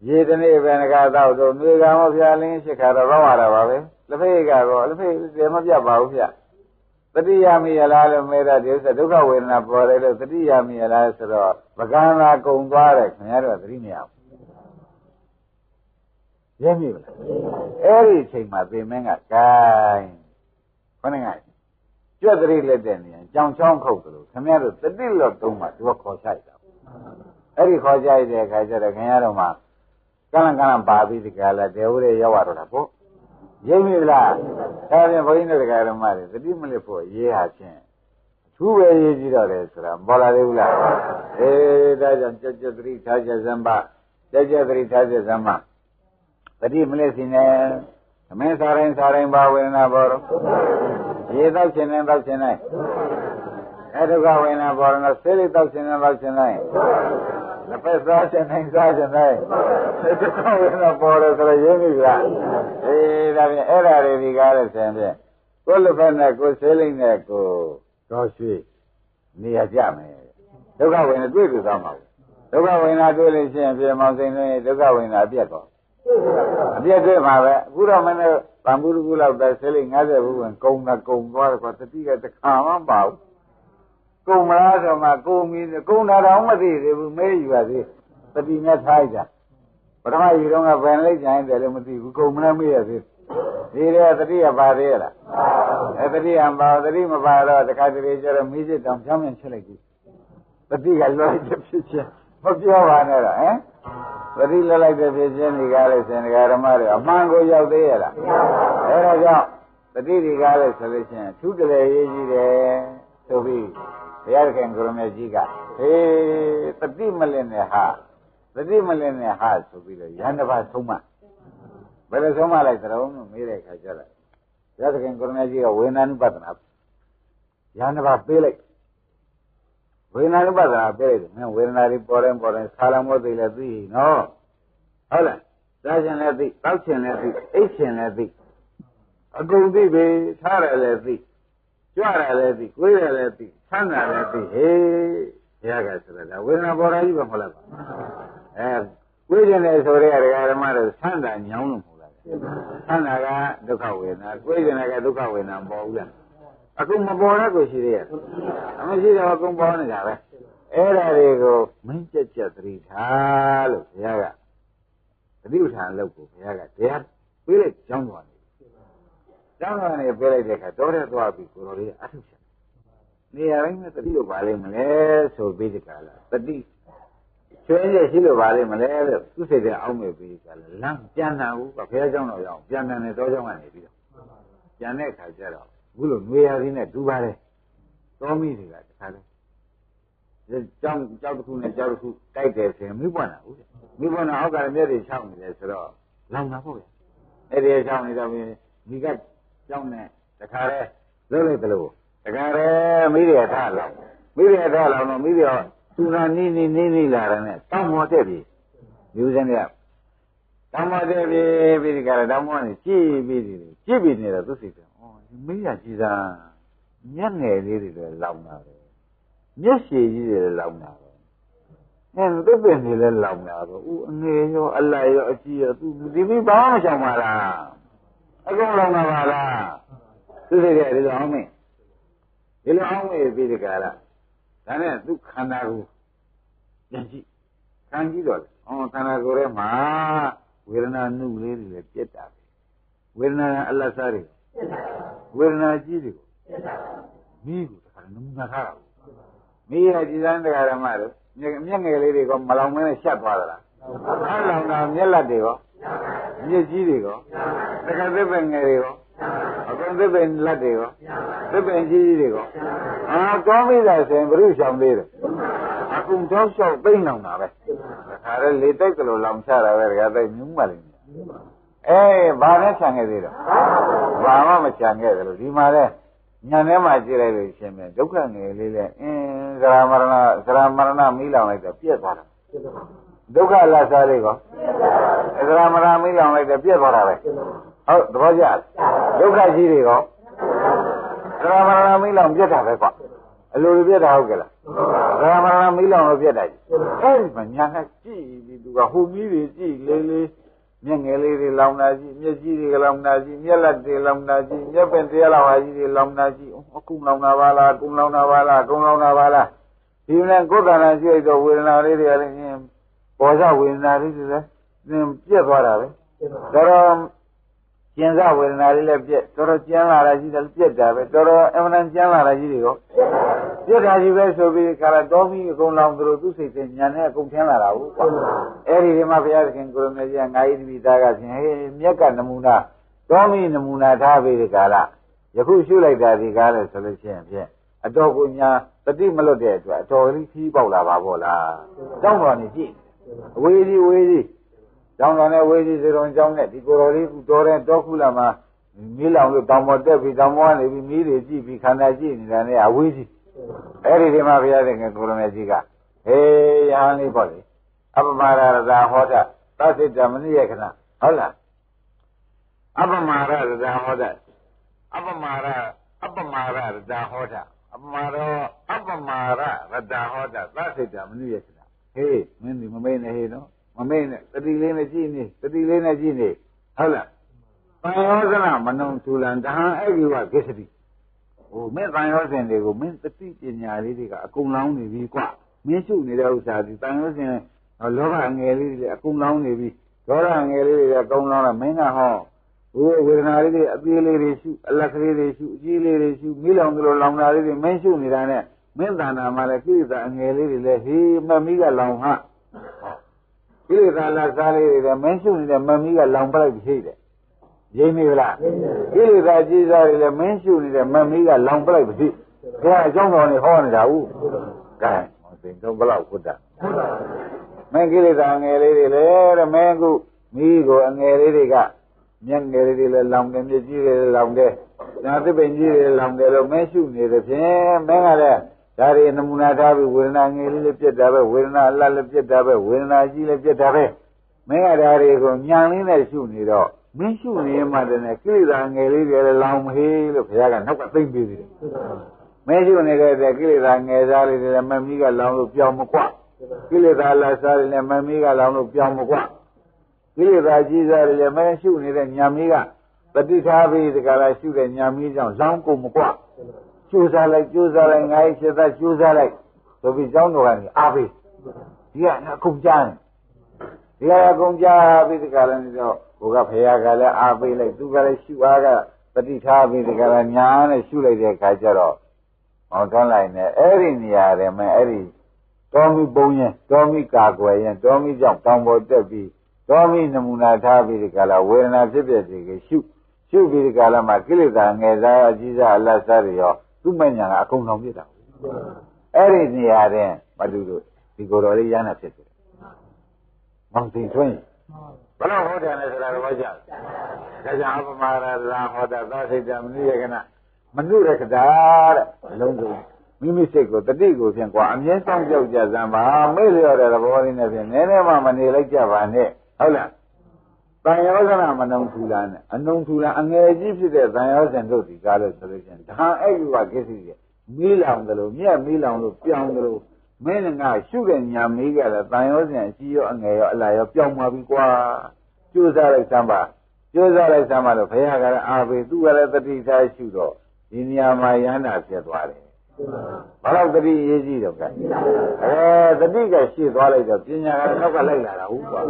ရေတနေ့ပဲငါတော့တို့မြေကံမဖျားလင်းရှိခါတော့တော့ရတာပါပဲလက်ဖေးကတော့လက်ဖေးတယ်မပြတ်ပါဘူးဗျတတိယမိယလားလို့မေးတာဒီဥစ္စာဒုက္ခဝေဒနာပေါ်တယ်လို့တတိယမိယလားဆိုတော့ပကံလာကုံသွားတယ်ခင်ဗျားတို့သတိမရဘူးရင်းပြီလားအဲ့ဒီအချိန်မှာသင်မင်းကဂိုင်းခொနည်းကကြွက်တရိလက်တဲ့နေရင်ကြောင်ချောင်းခုတ်တယ်လို့ခင်ဗျားတို့တတိလောတုံးမှသူကခေါ်ချိုက်တာအဲ့ဒီခေါ်ချိုက်တဲ့အခါကျတော့ခင်ဗျားတို့မှာကလန်ပါပြီးဒီကလာတေဝရရောက်ရတော့တာပေါ့ရင်းပြီလားဒါပြန်ဘုန်းကြီးတို့တရားတော်မှာတတိမလစ်ဖို့ရေးဟာချင်းအထူးပဲရေးကြည့်တော့တယ်ဆိုတာပေါ်လာသေးဘူးလားဒါကြောင့်ကြက်ကြက်တရိထားချက်စံပါကြက်ကြက်တရိထားချက်စံပါတတိမလေးစီနေသမင်းစားတိုင်းဘာဝေဒနာပေါ်တော့ရေတောက်ခြင်းနဲ့တောက်ခြင်းနဲ့အဲဒုက္ခဝေဒနာပေါ်တော့ဆေးလေးတောက်ခြင်းနဲ့တောက်ခြင်းနဲ့လက်ပတ်စားခြင်းနဲ့စားခြင်းနဲ့ဒုက္ခဝေဒနာပေါ်တော့ဆိုရင်းပြီဗျာဒါဖြင့်အဲ့ဒါတွေဒီကားလို့ဆင်ဖြင့်ကိုယ်လက်ဖက်နဲ့ကိုယ်ဆေးလေးနဲ့ကိုတော်ရွှေနေရကြမယ်ဒုက္ခဝေဒနာတွေ့ပြီသားမှာဒုက္ခဝေဒနာတွေ့လို့ရှိရင်ပြေမောင်စိန်နဲ့ဒုက္ခဝေဒနာပြတ်တော့အပြည့်တွေ့မှာပဲအခုတော့မင်းတို့ဗံဘူးကူလောက်တဲ့ဆေးလေး50ဘူးဝင်ကုံသွားတယ်ကွာတတိကတခါမှမပါဘူးကုံမလားဆိုမှကုံမီကုံတာတော့မသိသေးဘူးမဲယူပါသေးတတိနဲ့ထားကြပထမယူတော့ကဘယ်လိုက်ကြရင်တယ်လို့မသိဘူးကုံမလားမေးရသေးဒီတဲ့တတိကပါသေးလားတတိကပါတတိမပါတော့တခါတလေကျတော့မိစစ်တောင်ဖြောင်းပြန်ချက်လိုက်ပြီတတိကလွှဲချက်ဖြစ်ချင်းမပြောပါနဲ့တော့ဟမ်ပရိလလိုက်တဲ့ဖြစ်ခြင်းဒီကားလို့ရှင်ဒကာဓမ္မတွေအမှန်ကိုရောက်သေးရလားအဲဒါကြောင့်ပฏิဒီကားလို့ဆိုလို့ရှိရင်သူတလေရေးကြီးတယ်ဆိုပြီးဘုရားခင်ကိုရမေကြီးကပฏิမလင်းနဲ့ဟာဆိုပြီးတော့ယန္တပါဆုံးမဘယ်လိုဆုံးမလိုက်သလဲလို့မေးတဲ့အခါကျတော့ဘုရားခင်ကိုရမေကြီးကဝေဒနာနုပဒနာယန္တပါပေးလိုက်ဝေဒနာနုပါဒနာပြည့်တယ်မင်းဝေဒနာတွေပေါ်တိုင်းဆာလမောသိလည်းသိနော်ဟုတ်လားစားခြင်းလည်းသိတောက်ခြင်းလည်းသိအိတ်ခြင်းလည်းသိအကုန်သိပြီထားတယ်လည်းသိကြွတယ်လည်းသိကိုယ်တယ်လည်းသိဆန်းတယ်လည်းသိဟေးဘုရားကဆိုတော့ဝေဒနာပေါ်တိုင်းပဲမဟုတ်လားကိုယ်ခြင်းလည်းဆိုရဲဓမ္မတို့ဆန်းတာညောင်းလို့မဟုတ်လားဆန်းတာကဒုက္ခဝေဒနာကိုယ်ခြင်းကဒုက္ခဝေဒနာပေါ်ဘူးလားအခုမပေါ်တော့ကိုရှိသေးရဲ့မရှိတော့အကုန်ပေါ်နေတာပဲအဲ့ဒါတွေကိုမင်းကြက်သတိထားလို့ဘုရားကသတိပဋ္ဌာန်လုပ်ကိုဘုရားကတရားပေးလိုက်ကြောင်းသွားနေပေးလိုက်တဲ့အခါတော်တဲ့သွားပြီးကိုယ်တော်လေးအထုချက်နေရာတိုင်းမှာသတိလို့ပါလိမ့်မလဲဆိုပြီးဒီကလာသတိ ချွေးရရှိလို့ပါလိမ့်မလဲလို့သူစိတ်ထဲအောင်းမဲ့ပြီးကလည်းလမ်းပြန်လာဘူးကဘုရားကျောင်းတော်ရောက်ပြန်တယ်တောကျောင်းကနေပြီးတော့ပြန်တဲ့အခါကျတော့အခုလိုနှွေရသည်နဲ့ဒူပါတယ်တောမိတွေကတခါလဲကြောက်တစ်ခုနဲ့ကြောက်တစ်ခုတိုက်တယ်ဆိုရင်မိပွင့်တာဟုတ်တယ်မိပွင့်တာအောက်ကလည်းမျက်တွေချောင်းနေတယ်ဆိုတော့လောင်တာပေါ့ဗျအဲ့ဒီချောင်းနေတော့မိကကြောင်းနဲ့တခါလဲလှုပ်လိုက်တယ်လို့တခါလဲမိတွေထားလောင်မိတွေထားလောင်တော့မိတွေသူကနီးလာတယ်နဲ့တောင်းမောတက်ပြီယူစင်းကတောင်းမောတက်ပြီပြီးဒီကရတောင်းမောနေကြည့်ပြီးနေတော့သူစိတ်ကဩမိရကြည်သာမျက်ငယ်လေးတွေလည်းလောင်တာပဲမျက်ရှည်ကြီးတွေလည်းလောင်တာပဲအဲသစ်ပင်တွေလည်းလောင်တာပဲဥအငယ်ရောအလိုက်ရောအကြီးရောသူဒီပြီးဘာမှမဆောင်ပါလားအကုန်လောင်တာပါလားသူစိတ်ကဒီလိုအောင်မင်းဒီလိုအောင်မင်းပြီးဒီကရဒါနဲ့သူခန္ဓာကိုပြန်ကြည့်ခံကြည့်တော့ခန္ဓာကိုယ်ထဲမှာဝေဒနာနုလေးတွေလည်းပြက်တာပဲဝေဒနာအလတ်စားတွေဝေဒနာကြီးတွေကိုမိကိုတခါနမူနာထားတာမိရကြည်စမ်းတရားဓမ္မတို့မျက်ငယ်လေးတွေကမလောင်မနဲ့ရှက်သွားသလားအဲ့လောင်တာမျက်လက်တွေရောမျက်ကြီးတွေရောတခါသစ်ပင်ငယ်တွေရောအကုန်သစ်ပင်လက်တွေရောသစ်ပင်ကြီးတွေရောကောင်းပြီလားဆိုရင်ဘုရုရှောင်သေးတယ်အကုန်တော့လျှောက်သိမ့်လောင်တာပဲဒါကြတဲ့လေတိုက်ကလေးလောင်ချတာပဲဒါကြတဲ့မြူးမှလည်းဘာနဲ့ခြံခဲ့သေးတော့ဘာမှမခြံခဲ့တယ်လို့ဒီမှာလဲညာထဲမှာကြည့်လိုက်လို့ရှင်ပြန်ဒုက္ခငယ်လေးလဲသရမရဏမိလောင်လိုက်တော့ပြက်သွားတာဒုက္ခလတ်စားလေးကောသရမရဏမိလောင်လိုက်တော့ပြက်သွားတာပဲဟုတ်သဘောကျဒုက္ခကြီးတွေကောသရမရဏမိလောင်ပြက်တာပဲကွာအလိုလိုပြက်တာဟုတ်ကဲ့လားသရမရဏမိလောင်လို့ပြက်တာကြီးအဲ့ဒီမှာညာနဲ့ကြည့်ပြီးသူကဟိုမီးတွေကြည့်လေးမျက်ငယ်လေးတွေလောင်တာကြီးမျက်ကြီးတွေလောင်တာကြီးမျက်လက်တွေလောင်တာကြီးမျက်ပင်တရားလာပါကြီးတွေလောင်တာကြီးအခုလောင်တာပါလားကုံလောင်တာပါလားကုံလောင်တာပါလားဒီနဲ့ကိုယ်တဏ္ဍာရှိရတော့ဝေဒနာလေးတွေကလည်းပေါ်ကြဝေဒနာလေးတွေလည်းပြက်သွားတာပဲတော်ကျင်စဝေဒနာလေးလည်းပြက်တော်ကျန်းလာတာကြီးလည်းပြက်တာပဲတော်အမှန်တန်ကျန်းလာတာကြီးတွေရောပြက်တာကြီးပဲဆိုပြီးခါလာတော်ပြီးအကုန်လောင်သူတို့သူ့စိတ်နဲ့ညာနဲ့အကုန်ထင်းလာတာဟုတ်အဲ့ဒီဒီမှာဘုရားသခင်ကိုရမေကြီးကငါးဤတပိသားကဖြင့်ဟေးမြက်ကနမူနာတော်မီနမူနာထားပြီးဒီကာလယခုရှုလိုက်တာဒီကားလဲဆိုလို့ရှိရင်ဖြင့်အတော်ကိုညာတတိမလွတ်တဲ့အတွက်အတော်ကြီးခီးပေါက်လာပါဘောလားတောင်းတော်နေကြည့်အဝေးကြီးကျောင်းတော်နဲ့ဝေးကြီးစေတော်ကျောင်းနဲ့ဒီကိုတော်လေးတော်တဲ့တောခုလာမှာမီးလောင်လို့တောင်ပေါ်တက်ပြီးတောင်ပေါ်ကနေပြီးမီးတွေကြည့်ပြီးခန္ဓာကြည့်နေတာနဲ့အဝေးကြီးအဲ့ဒီဒီမှာဘုရားသခင်ကိုရမေကြီးကဟေးယဟန်လေးပေါ့လေအပမရတာဟောတာသစ္စိတမနိယခဏဟုတ်လားအပမရတာဟောတာအပမရတာဟောတာအပမရောအပမရတာဟောတာသစ္စိတမနိယခဏဟေးမင်းဒီမမေ့နဲ့ဟေးနော်မမေ့နဲ့တတိလေးနဲ့ကြည့်နေတတိလေးနဲ့ကြည့်နေဟုတ်လားပန်ယောဇနမနုံသူလံတဟံအဲ့ဒီဝကိစ္စတိဟိုမင်းပန်ယောဇဉ်တွေကိုမင်းတတိပညာလေးတွေကအကုန်လောင်းနေပြီကွမင်းရှုနေတဲ့ဥစ္စာဒီပန်ယောဇဉ်လောဘငယ်လေးတွေအကုန်လောင်းနေပြီဒေါသငယ်လေးတွေအကုန်လောင်းတာမင်းကဟောဝေဒနာလေးတွေအသေးလေးတွေရှုအလက်ကလေးတွေရှုအကြီးလေးတွေရှုမိလောင်သလိုလောင်တာလေးတွေမင်းရှုနေတာနဲ့မင်းတဏ္ဍာမှာလည်းကိလေသာအငယ်လေးတွေလည်းဟေးမမီးကလောင်ဟာကိလေသာလက်စားလေးတွေလည်းမင်းရှုနေတဲ့မမီးကလောင်ပလိုက်ရှိတယ်ရိပ်မိလားကိလေသာကြီးစားတွေလည်းမင်းရှုနေတဲ့မမီးကလောင်ပလိုက်ရှိဒါအကြောင်းတော်နေဟောနေတာဟုတ်ကဲသင်တော့ဘလောက်ဟုတ်တာမင်းကိလေသာငယ်လေးတွေလေတဲ့မင်းခုမိကိုအငယ်လေးတွေကမျက်ငယ်လေးတွေလည်းလောင်တယ်မျက်ကြီးတွေလည်းလောင်တယ်ညာသစ်ပင်ကြီးတွေလောင်တယ်လို့မင်းရှုနေတယ်ဖြင့်မင်းကလည်းဒါတွေနမူနာထားပြီးဝေဒနာငယ်လေးလည်းပြတ်တာပဲဝေဒနာအလတ်လည်းပြတ်တာပဲဝေဒနာကြီးလည်းပြတ်တာပဲမင်းကဒါတွေကိုညံလေးနဲ့ရှုနေတော့မင်းရှုနေမှတည်းနဲ့ကိလေသာငယ်လေးတွေလည်းလောင်မဟေးလို့ဘုရားကနောက်ကသိမ့်ပြီးတယ်မင်းရှုနေတဲ့ကိလေသာငယ်စားလေးတွေလည်းမမီးကလောင်လို့ပြောင်းမကွကိလေသာလက်စားတွေလည်းမမီးကလောင်လို့ပြောင်းမကွကိလေသာကြီးစားတွေလည်းမင်းရှုနေတဲ့ညာမီးကပฏิထားပြီးဒီကလာရှုတဲ့ညာမီးကြောင့်လောင်ကုန်မကွကျိုးစားလိုက်ငါ့ရဲ့သက်ကျိုးစားလိုက်ဆိုပြီးကျောင်းတော်ကနေအားပေးဒီကအကုန်ကြားတယ်ဒီကအကုန်ကြားပြီးဒီကလာနေတော့ဟိုကဖရာကလည်းအားပေးလိုက်သူကလည်းရှုအားကပฏิထားပြီးဒီကလာညာနဲ့ရှုလိုက်တဲ့အခါကျတော့မောင်ထွန်းလိုက်နဲ့အဲ့ဒီနေရာတွေမှာအဲ့ဒီ တော်မီပုံရင်တော်မီကာကွယ်ရင်တော်မီကြောင့်တောင်ပေါ်တက်ပြီးတော်မီနမူနာထားပြီးဒီကလာဝေဒနာဖြစ်ဖြစ်စီကိုရှုပြီးဒီကလာမှာကိလေသာငယ်စားအကြီးစားအလတ်စားတွေရောသူ့မညာကအကုန်ဆောင်ပြစ်တာအဲ့ဒီနေရာတဲ့မတူလို့ဒီကိုယ်တော်လေးရဟနာဖြစ်တယ်မောင်သိထွင်းဘယ်လိုဟောတယ်လဲဆိုတာတော့ကြားဒါကြောင့်အပမရသာဟောတာသာစိတ်တမနုရကနာမနုရကတာတဲ့အလုံးစုံမိမိစိတ်ကိုတတိကိုဖြင့်ကွာအမြဲစောင့်ကြောက်ကြစမ်းပါမေ့လျော့တဲ့သဘောလေးနဲ့ဖြင့်နည်းနည်းမှမနေလိုက်ကြပါနဲ့ဟုတ်လားတန်ရောဇနာမနှုံထူလာနဲ့အနှုံထူလာအငယ်ကြီးဖြစ်တဲ့တန်ရောဇဉ်တို့ဒီကားလို့ဆိုလို့ချင်းဒါအဲ့ဒီကကိစ္စကြီးမီးလောင်တယ်လို့မြက်မီးလောင်လို့ပြောင်းတယ်လို့မင်းငါရှုတဲ့ညာမီးကလည်းတန်ရောဇဉ်အကြီးရောအငယ်ရောအလားရောပြောင်းသွားပြီကွာကြိုးစားလိုက်စမ်းပါလို့ဘုရားကလည်းအာဘေသူကလည်းတတိထားရှုတော့ဒီနေရာမှာယန္တာဖြစ်သွားတယ်ဘာလို့တတိရေးကြည့်တော့ကတတိကရှေ့သွားလိုက်တော့ပညာကနောက်ကလိုက်လာတာဟုတ်ပါ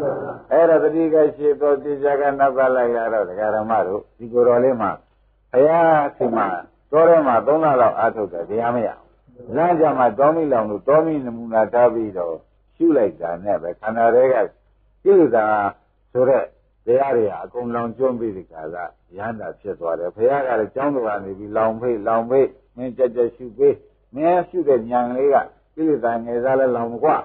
အဲ့ဒါတတိကရှေ့တော့ပညာကနောက်ကလိုက်လာတော့ဒကာရမတို့ဒီကိုယ်တော်လေးမှာဘုရားဆီမှာတော်ထဲမှာ3လလောက်အားထုတ်တယ်တရားမရလမ်းကြမှာတောမိလောင်လို့တောမိနမူနာထားပြီးတော့ရှုလိုက်တာနဲ့ပဲခန္ဓာတွေကကိလေသာဆိုတဲ့တရားတွေအကုန်လောင်ကျွမ်းပြီးဒီကလာရဟန္တာဖြစ်သွားတယ်ဘုရားကလည်းကျောင်းတော်ကနေပြီးလောင်ဖိတ်မင်းကြက်ရှုပေးမင်းရှုတဲ့ဉာဏ်လေးကကိလေသာငယ်စားလဲလောင်မကွာ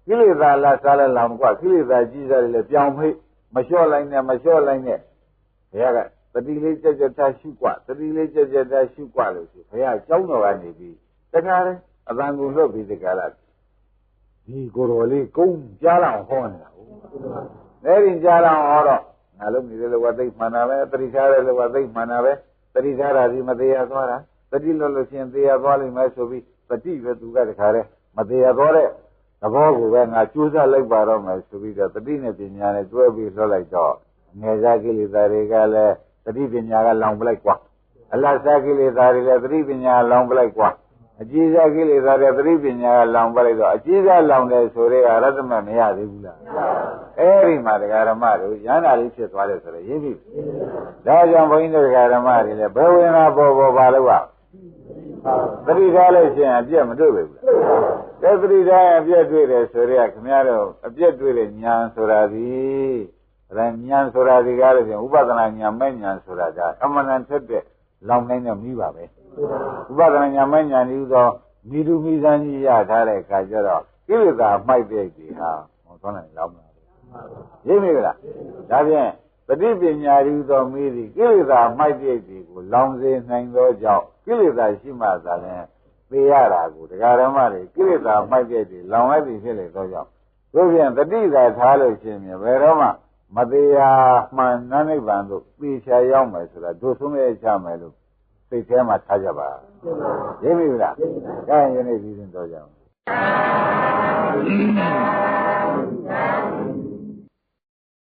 ကိလေသာလတ်စားလဲလောင်မကွာကိလေသာကြီးစားလဲပြောင်းဖိတ်မလျှော့လိုက်နဲ့ဘုရားကတတိလေးကြက်ထားရှုကွာတတိလေးကြက်ထားရှုကွာလို့ဆိုဘုရားကျောင်းတော်ကနေပြီးတခါတည်းအတန်ကိုလွတ်ပြီးဒီကလာဒီကိုယ်တော်လေးကုန်းကြားလောင်ဟောနေတာဟုတ်အဲ့ဒီကြားလောင်ဟောတော့ငါလုံးနေတယ်လို့ကသိမှန်တာပဲတတိထားတယ်လို့ကသိမှန်တာပဲတတိထားတာဒီမသေးရသွားတာတတိလွတ်လို့ရှင်သေးရသွားလိမ့်မယ်ဆိုပြီးတတိပဲသူကတခါတည်းမသေးရသွားတဲ့သဘောကိုပဲငါကြိုးစားလိုက်ပါတော့မယ်ဆိုပြီးတော့တတိနဲ့ပညာနဲ့တွဲပြီးလွတ်လိုက်တော့ငယ်စားကိလေသာတွေကလည်းတတိပညာကလောင်ပလိုက်ကွာအလတ်စားကိလေသာတွေလည်းတတိပညာလောင်ပလိုက်ကွာအကြီးစားကိလေသာတွေတတိပညာကလောင်ပလိုက်တော့အကြီးစားလောင်တယ်ဆိုရဲအရတ္တမမရသေးဘူးလားအဲ့ဒီမှာတရားဓမ္မတို့ရဟန္တာလေးဖြစ်သွားတယ်ဆိုတော့ရင်းပြီဒါကြောင့်ဘုန်းကြီးတို့တရားဓမ္မတွေလည်းဘယ်ဝင်လာပေါ်ပါလို့ကသတိထားလို့ရှိရင်အပြည့်မတွေ့ဘူးလားသတိထားအပြည့်တွေ့တယ်ဆိုရဲခင်ဗျားတို့အပြည့်တွေ့တဲ့ဉာဏ်ဆိုတာဒီဉာဏ်ဆိုတာဒီကားလို့ရှိရင်ဥပဒနာဉာဏ်မဲ့ဉာဏ်ဆိုတာကအမှန်တန်ဖြစ်တဲ့လောင်နိုင်တဲ့မိပါပဲဥပဒနာဉာဏ်မဲ့ဉာဏ်ဒီသောမိသူမိစမ်းကြီးရထားတဲ့အခါကျတော့ကိလေသာမိုက်တဲ့ဒီဟာဟောသွားနိုင်လောက်မလားရင်းမိလားဒါဖြင့်ပฏิပညာဒီသောမိသည်ကိလေသာမိုက်တဲ့ဒီကိုလောင်စေနိုင်သောကြောင့်ကိလေသာရှိမှသာလျှင်သိရတာကိုတရားဓမ္မတွေကိလေသာမိုက်တဲ့ဒီလောင်လိုက်ပြီဖြစ်လေသောကြောင့်တို့ဖြင့်တတိသာထားလို့ရှိရင်ဘယ်တော့မှမတရားမှန်နိဗ္ဗာန်သို့သိချာရောက်မယ်ဆိုတာတို့ဆုံးရချမယ်လို့စိတ်ထဲမှာထားကြပါရင်းပြီလားကဲယနေ့ဒီစဉ်တော့ကြအောင်